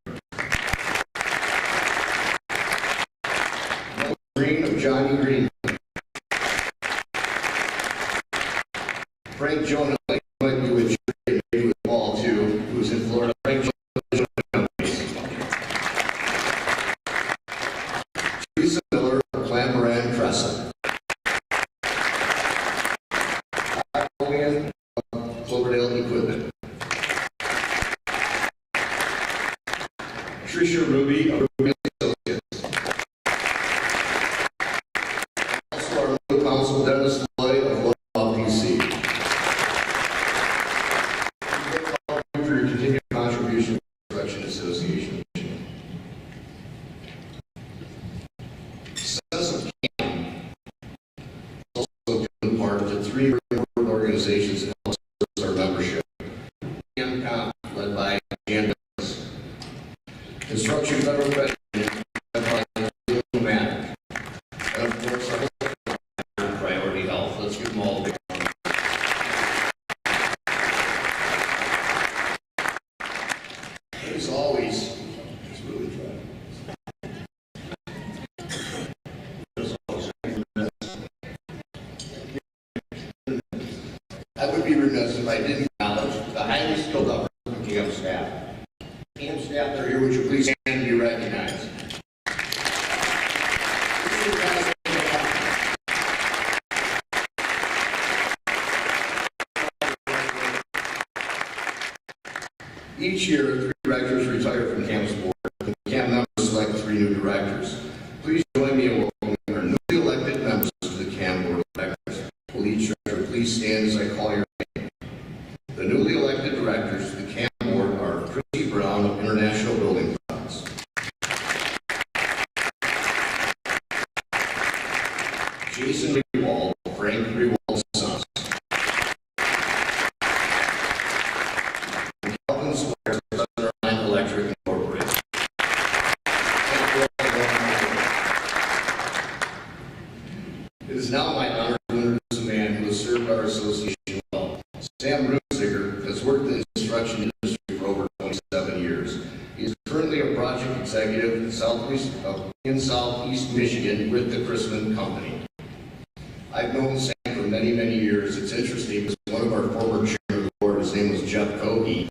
Mel Green of Johnny Green. Frank Jonah, like you would maybe with Paul too, who's in Florida. Frank Jonah. Teresa Miller of Clamoran Crescent. Hogan of Cloverdale Equipment. Tricia Ruby of Ruby Associates. Also our local council, Dennis Lloyd of Love PC. Thank you for your continued contribution to the Construction Association. Success of CAM is also due part to three important organizations that help service our membership. CAMCOM, led by Jan Douglas. Construction Federal Credit Union, led by Matic. And of course, our Priority Health. Let's give them all a big round. As always, it's really trying. I would be remiss if I didn't acknowledge the highly skilled upper CAM staff. CAM staff that are here, would you please stand and be recognized? Each year, 3 directors retire from CAM's board. The CAM members select 3 new directors. Please join me in welcoming our newly elected members to the CAM board of directors. Will each director please stand as I call your name? The newly elected directors to the CAM board are Christy Brown of International Building Products, Jason Rewald, Frank Rewald Sons, Calvin Squires, Southern Line Electric Incorporated. It is now my honor to introduce a man who has served our association well. Sam Runziger has worked in the construction industry for over 27 years. He is currently a project executive in Southeast Michigan with the Chrisman Company. I've known Sam for many, many years. It's interesting because one of our former chairman of the board, his name was Jeff Cogie,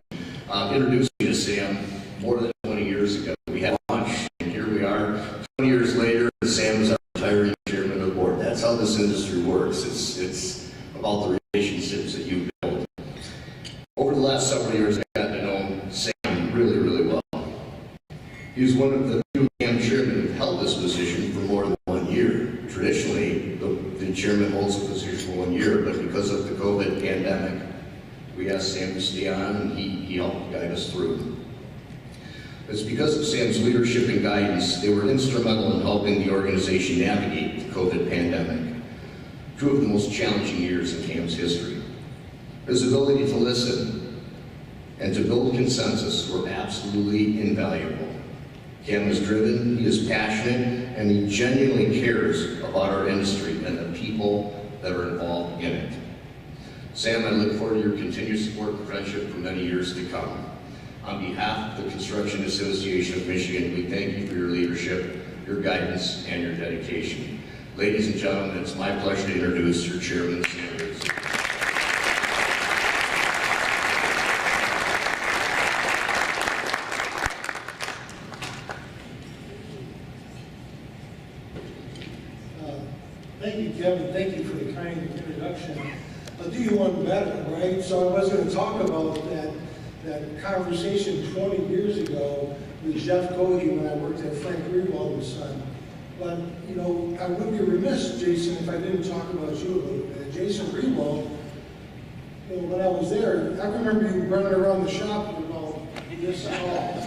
introduced me to Sam more than 20 years ago. We had lunch, and here we are 20 years later, and Sam is our retiring chairman of the board. That's how this industry works. It's about the relationships that you build. Over the last several years, I've gotten to know Sam really, really well. He was one of the few CAM chairmen who held this position for more than 1 year. Traditionally, the chairman holds the position for 1 year, but because of the COVID pandemic, we asked Sam to stay on, and he helped guide us through. It's because of Sam's leadership and guidance, they were instrumental in helping the organization navigate the COVID pandemic, two of the most challenging years in CAM's history. His ability to listen and to build consensus were absolutely invaluable. CAM is driven, he is passionate, and he genuinely cares about our industry and the people that are involved in it. Sam, I look forward to your continued support and friendship for many years to come. On behalf of the Construction Association of Michigan, we thank you for your leadership, your guidance, and your dedication. Ladies and gentlemen, it's my pleasure to introduce your chairman, Sam Runziger. Thank you, Kevin. Thank you for the kind introduction. I'll do you one better, right? So I was going to talk about that conversation 20 years ago with Jeff Cogie when I worked at Frank Rewald and Son. But, you know, I would be remiss, Jason, if I didn't talk about you a little bit. Jason Rewald, you know, when I was there, I remember you running around the shop about this all.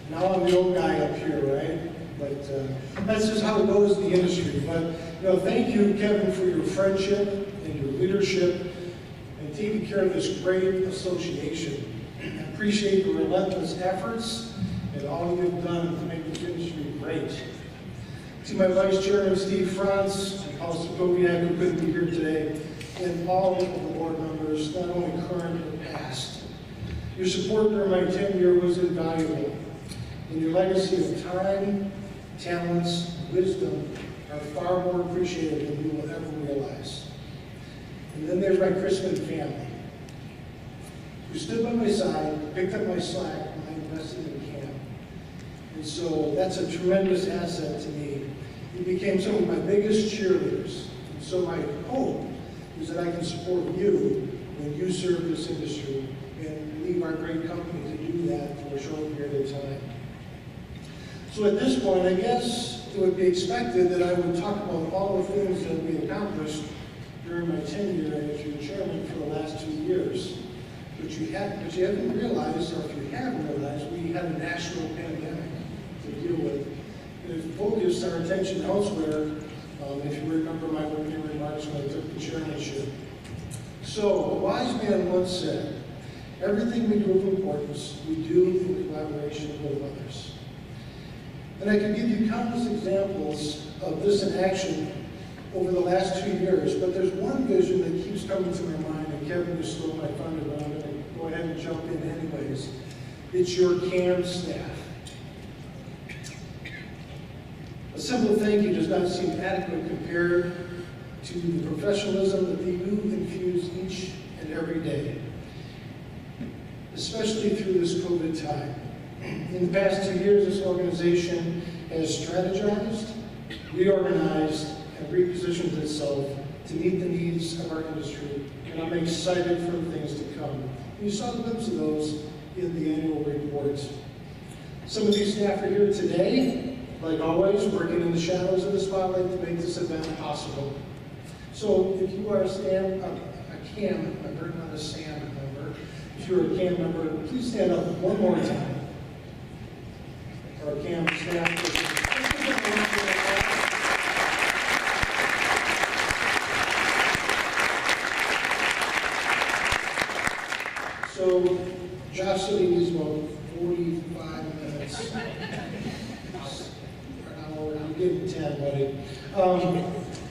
Now I'm the old guy up here, right? But that's just how it goes in the industry. But, you know, thank you, Kevin, for your friendship and your leadership and taking care of this great association. I appreciate the relentless efforts and all you've done to make this industry great. To my Vice Chairman, Steve Franz, and Paul Sokoviak, who couldn't be here today, and all of the board members, not only current but past. Your support during my tenure was invaluable, and your legacy of time, talents, wisdom are far more appreciated than you will ever realize. And then there's my Chrisman family, who stood by my side, picked up my slack when I invested in CAM. And so that's a tremendous asset to me. You became some of my biggest cheerleaders. And so my hope is that I can support you when you serve this industry and leave our great company to do that for a short period of time. So at this point, I guess it would be expected that I would talk about all the things that we accomplished during my tenure as your chairman for the last 2 years. But you haven't realized, or if you have realized, we had a national pandemic to deal with. And it focused our attention elsewhere, if you remember my opening remarks when I took the chairmanship. So, a wise man once said, everything we do of importance, we do in collaboration with others. And I can give you countless examples of this in action over the last 2 years, but there's one vision that keeps coming to my mind, and Kevin just stole my thunder, but I'm going to go ahead and jump in anyways. It's your CAM staff. A simple thank you does not seem adequate compared to the professionalism that you infuse each and every day, especially through this COVID time. In the past 2 years, this organization has strategized, reorganized, and repositioned itself to meet the needs of our industry, and I'm excited for the things to come. You saw the glimpse of those in the annual report. Some of these staff are here today, like always, working in the shadows of the spotlight to make this event possible. So if you are a CAM member, not a SAM member, if you're a CAM member, please stand up one more time. Our CAM staff. about 45 minutes. I'm getting 10, buddy.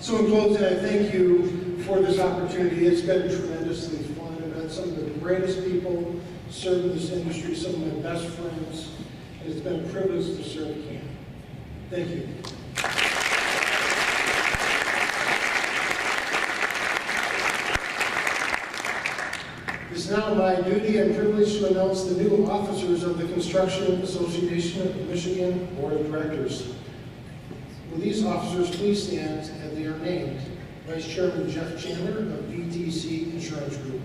So in closing, I thank you for this opportunity. It's been tremendously fun. I've met some of the greatest people serve in this industry, some of my best friends, and it's been a privilege to serve CAM. Thank you. It's now my duty and privilege to announce the new officers of the Construction Association of Michigan Board of Directors. Will these officers please stand as they are named? Vice Chairman Jeff Chandler of BTC Insurance Group.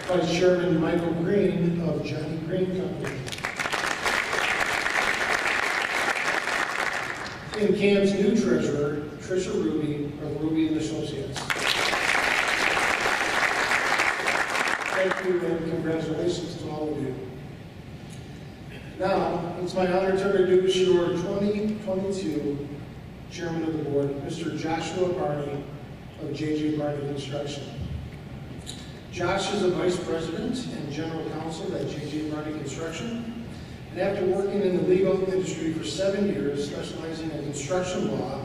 Vice Chairman Michael Green of Johnny Green Company. And CAM's new treasurer, Tricia Ruby of Ruby and Associates. Thank you and congratulations to all of you. Now, it's my honor to introduce your 2022 Chairman of the Board, Mr. Joshua Barney of JJ Barney Construction. Josh is a Vice President and General Counsel at JJ Barney Construction, and after working in the legal industry for 7 years, specializing in construction law,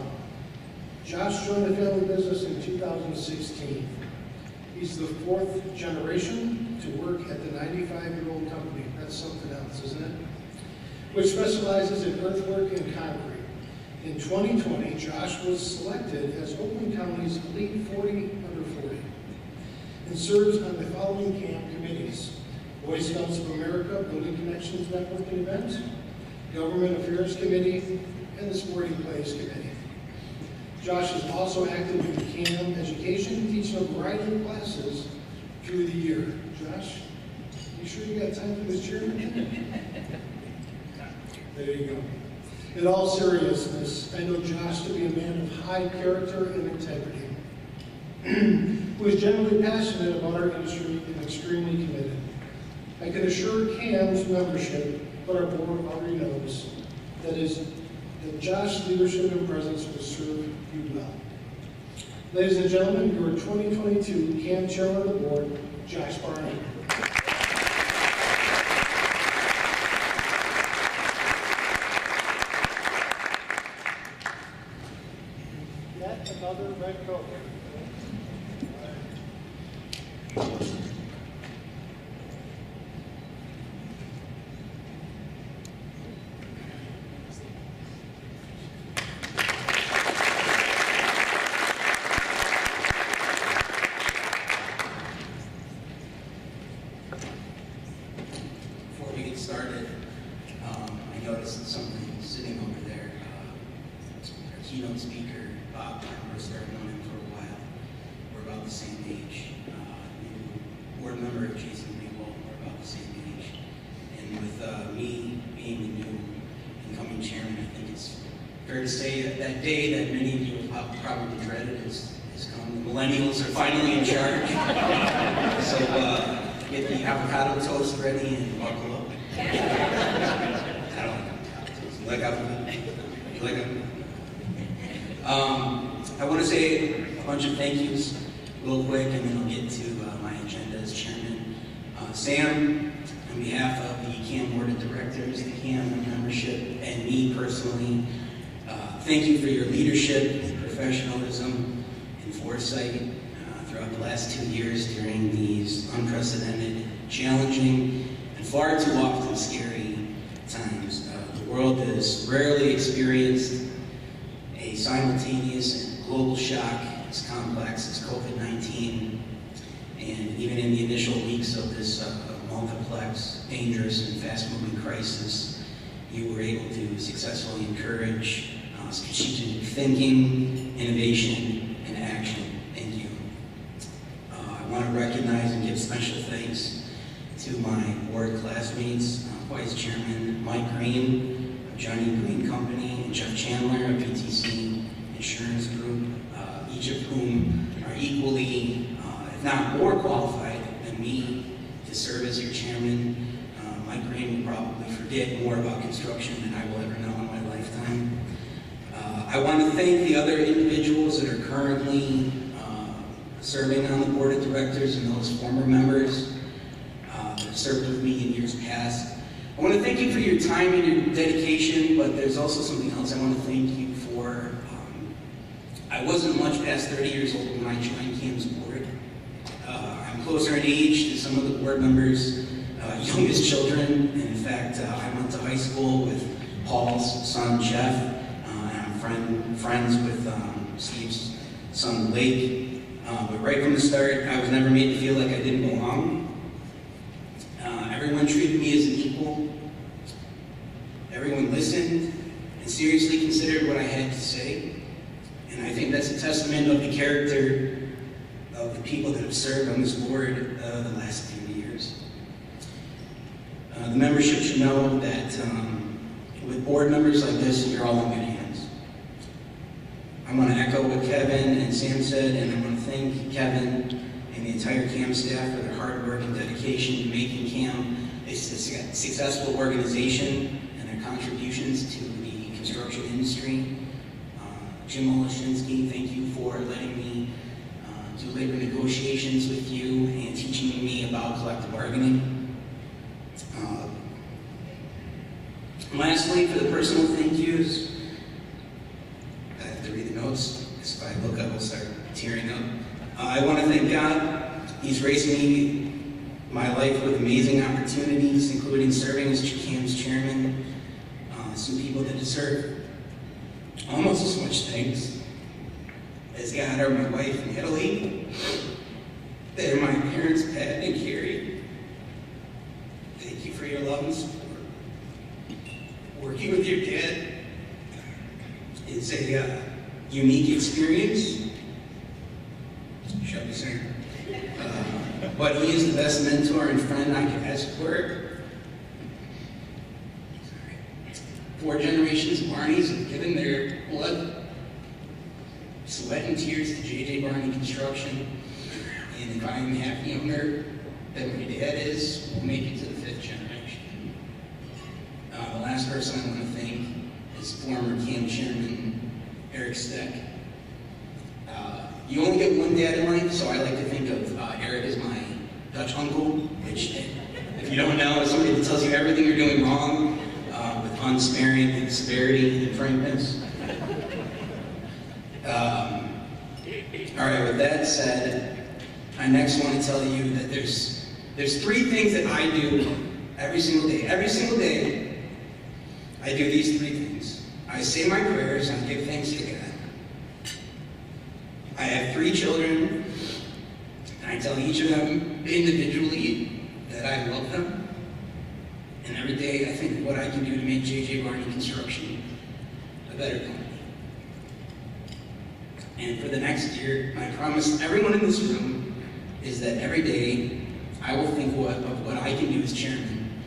Josh joined the family business in 2016. He's the 4th generation to work at the 95-year-old company. That's something else, isn't it? Which specializes in earthwork and concrete. In 2020, Josh was selected as Oakland County's Elite 40 Under 40 and serves on the following CAM committees: Boy Scouts of America Building Connections Networking Event, Government Affairs Committee, and the Sporting Plays Committee. Josh is also active in CAM education, teaching a variety of classes through the year. Josh, you sure you got time for this chairman? There you go. In all seriousness, I know Josh to be a man of high character and integrity, who is generally passionate about our industry and extremely committed. I can assure CAM's membership, but our board already knows, that Josh's leadership and presence will serve you well. Ladies and gentlemen, your 2022 CAM Chairman of the Board, Josh Barney. Yet another red coat. Started, I noticed something sitting over there. Our keynote speaker, Bob Palmer, started knowing him for a while. We're about the same age. New board member Jason Maywell, we're about the same age. And with me being the new incoming chairman, I think it's fair to say that that day that many of you have probably dreaded has come. The millennials are finally in charge. So get the avocado toast ready and buckle up. I don't like avocado. You like avocado? I want to say a bunch of thank yous real quick, and then I'll get to my agenda as chairman. Sam, on behalf of the CAM Board of Directors, the CAM membership, and me personally, thank you for your leadership, professionalism, and foresight throughout the last 2 years during these unprecedented, challenging, and far too often scary times. The world has rarely experienced a simultaneous and global shock as complex as COVID-19, and even in the initial weeks of this multiplex, dangerous, and fast-moving crisis, you were able to successfully encourage strategic thinking, innovation, and action. Thank you. I want to recognize and give special thanks to my board classmates, Vice Chairman Mike Green of Johnny Green Company and Jeff Chandler of BTC Insurance Group, each of whom are equally, if not more qualified than me to serve as your chairman. Mike Green will probably forget more about construction than I will ever know in my lifetime. I want to thank the other individuals that are currently serving on the board of directors and those former members that have served with me in years past. I want to thank you for your time and your dedication, but there's also something else I want to thank you for. I wasn't much past 30 years old when I joined CAM's board. I'm closer in age to some of the board members' youngest children. In fact, I went to high school with Paul's son, Jeff, and I'm friends with Steve's son, Blake. But right from the start, I was never made to feel like I didn't belong. Everyone treated me as an equal. Everyone listened and seriously considered what I had to say. And I think that's a testament of the character of the people that have served on this board the last few years. The membership should know that with board members like this, you're all in good hands. I want to echo what Kevin and Sam said, and I want to thank Kevin and the entire CAM staff for their hard work and dedication to making CAM a successful organization and their contributions to the construction industry. Jim Oleshinsky, thank you for letting me do labor negotiations with you and teaching me about collective bargaining. Lastly, for the personal thank yous, I have to read the notes, because if I look up, I'll start tearing up. I want to thank God. He's raised me my life with amazing opportunities, including serving as CAM's chairman. Some people that deserve almost as much thanks as God are my wife, Natalie. They're my parents, Pat and Carrie. Thank you for your love and support. Working with your dad is a unique experience. Shall we say? But he is the best mentor and friend I could ask for. 4 generations of Barneys have given their blood, sweat, and tears to J.J. Barney Construction. And if I'm half younger than my dad is, we'll make it to the 5th generation. The last person I want to thank is former CAM chairman, Eric Steck. You only get one dad in life, so I like to think of Eric as my Dutch uncle, which, if you don't know, is somebody that tells you everything you're doing wrong with unsparing and severity and frankness. All right, with that said, I next want to tell you that there's 3 things that I do every single day. Every single day, I do these 3 things. I say my prayers and give thanks to God. I have 3 children, and I tell each of them individually that I love them. And every day I think of what I can do to make J.J. Barney Construction a better company. And for the next year, my promise to everyone in this room is that every day I will think of what I can do as chairman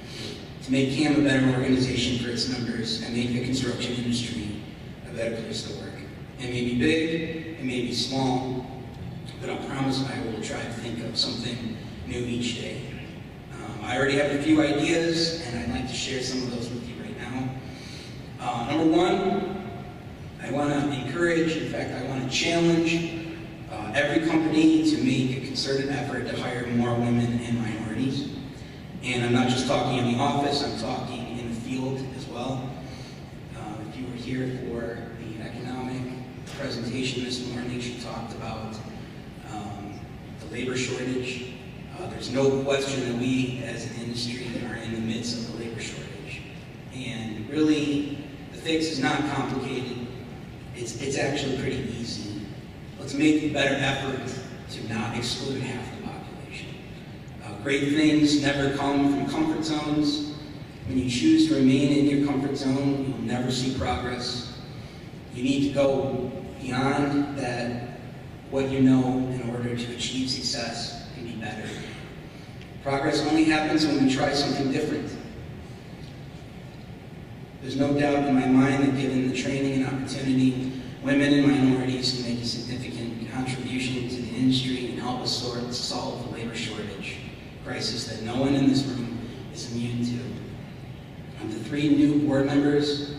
to make CAM a better organization for its members and make the construction industry a better place to work. It may be big, it may be small, but I promise I will try to think of something new each day. I already have a few ideas, and I'd like to share some of those with you right now. Number 1, I want to encourage, in fact, I want to challenge every company to make a concerted effort to hire more women and minorities. And I'm not just talking in the office, I'm talking in the field as well. If you were here for the economic presentation this morning, she talked about the labor shortage. There's no question that we as an industry are in the midst of the labor shortage. And really, the fix is not complicated. It's actually pretty easy. Let's make a better effort to not exclude half the population. Great things never come from comfort zones. When you choose to remain in your comfort zone, you'll never see progress. You need to go beyond that, what you know, in order to achieve success and be better. Progress only happens when we try something different. There's no doubt in my mind that given the training and opportunity, women and minorities can make a significant contribution to the industry and help us solve the labor shortage crisis that no one in this room is immune to. Of the 3 new board members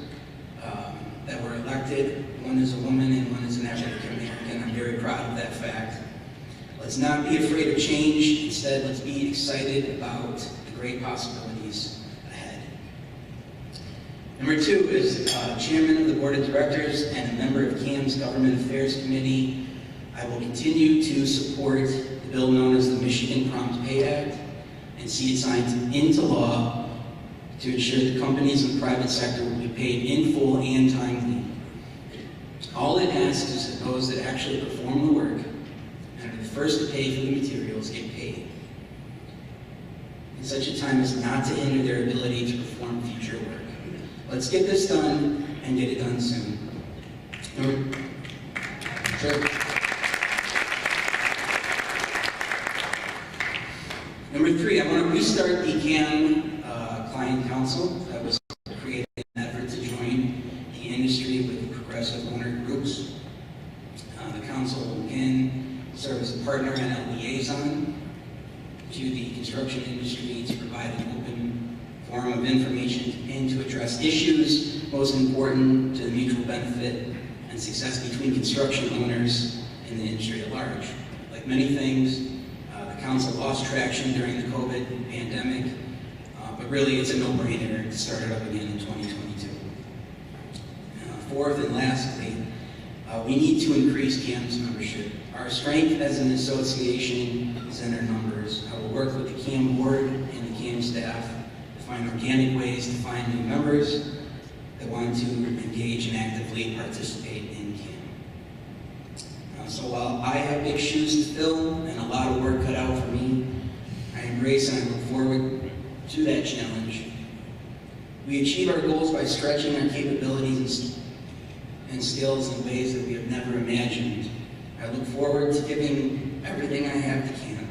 that were elected, one is a woman and one is an African American. I'm very proud of that fact. Let's not be afraid of change. Instead, let's be excited about the great possibilities ahead. Number 2, as chairman of the board of directors and a member of CAM's Government Affairs Committee, I will continue to support the bill known as the Michigan Prompt Pay Act and see it signed into law to ensure that companies in the private sector will be paid in full and timely. All it asks is that those that actually perform the work and are the first to pay for the materials get paid. In such a time as not to hinder their ability to perform future work. Let's get this done and get it done soon. Number 3, I want to restart the CAM Client Council that was created in an effort to join the industry with the progressive owner groups. The council will again serve as a partner and a liaison to the construction industry to provide an open forum of information and to address issues most important to the mutual benefit and success between construction owners and the industry at large. Like many things, the council lost traction during the COVID pandemic, but really it's a no-brainer to start it up again in 2022. Fourth and lastly, we need to increase CAM's membership. Our strength as an association is in our numbers. I will work with the CAM board and the CAM staff to find organic ways to find new members that want to engage and actively participate in CAM. So while I have big shoes to fill and a lot of work cut out for me, I embrace and I look forward to that challenge. We achieve our goals by stretching our capabilities and skills in ways that we have never imagined. I look forward to giving everything I have to CAM,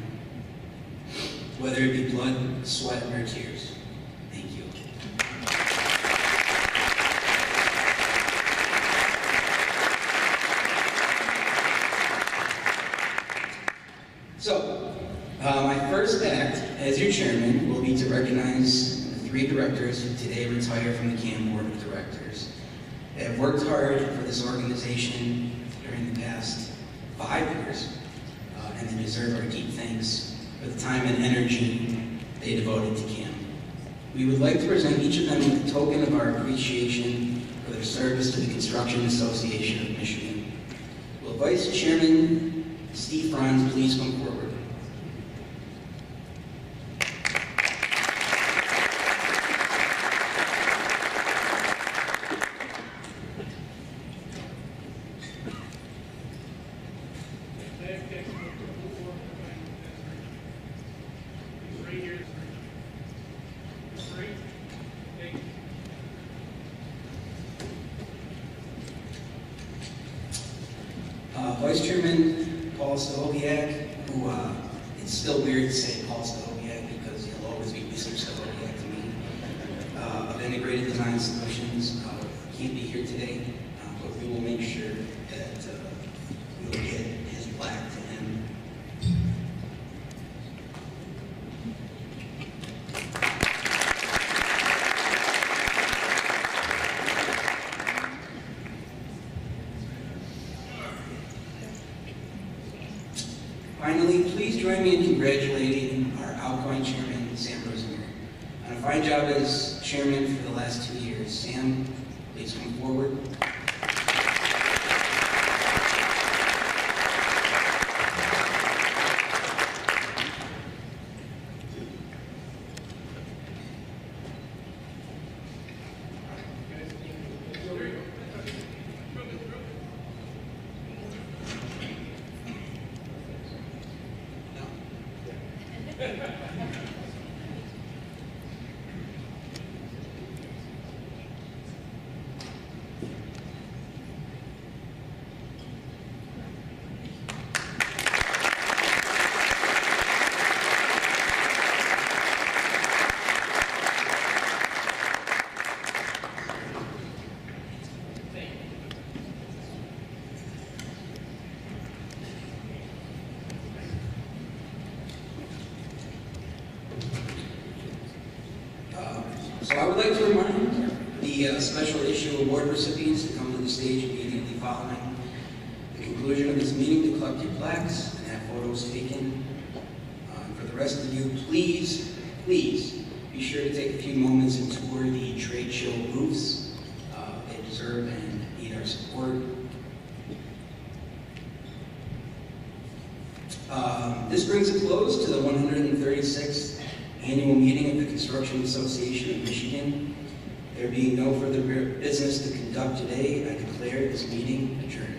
whether it be blood, sweat, or tears. Thank you. So, my first act as your chairman will be to recognize the 3 directors who today retire from the CAM Board of Directors. They have worked hard for this organization during the past 5 years, and they deserve our deep thanks for the time and energy they devoted to CAM. We would like to present each of them with a token of our appreciation for their service to the Construction Association of Michigan. Will Vice Chairman Steve Franz please come forward? Vice Chairman Paul Stahoviak, who it's still weird to say Paul Stahoviak because he'll always be Mr. Stahoviak to me, of Integrated Design Solutions. Can't be here today, but we will make sure that we will get his plaque to him. Finally, please join me in congratulating our outgoing chairman, Sam Rosinger, on a fine job as chairman for the last 2 years. Sam, please come forward. So I would like to remind the special issue award recipients to come to the stage immediately following the conclusion of this meeting to collect your plaques and have photos taken. For the rest of you, please be sure to take a few moments and tour the trade show booths. They deserve and need our support. This brings a close to the 136th annual meeting of the Construction Association of Michigan. There being no further business to conduct today, I declare this meeting adjourned.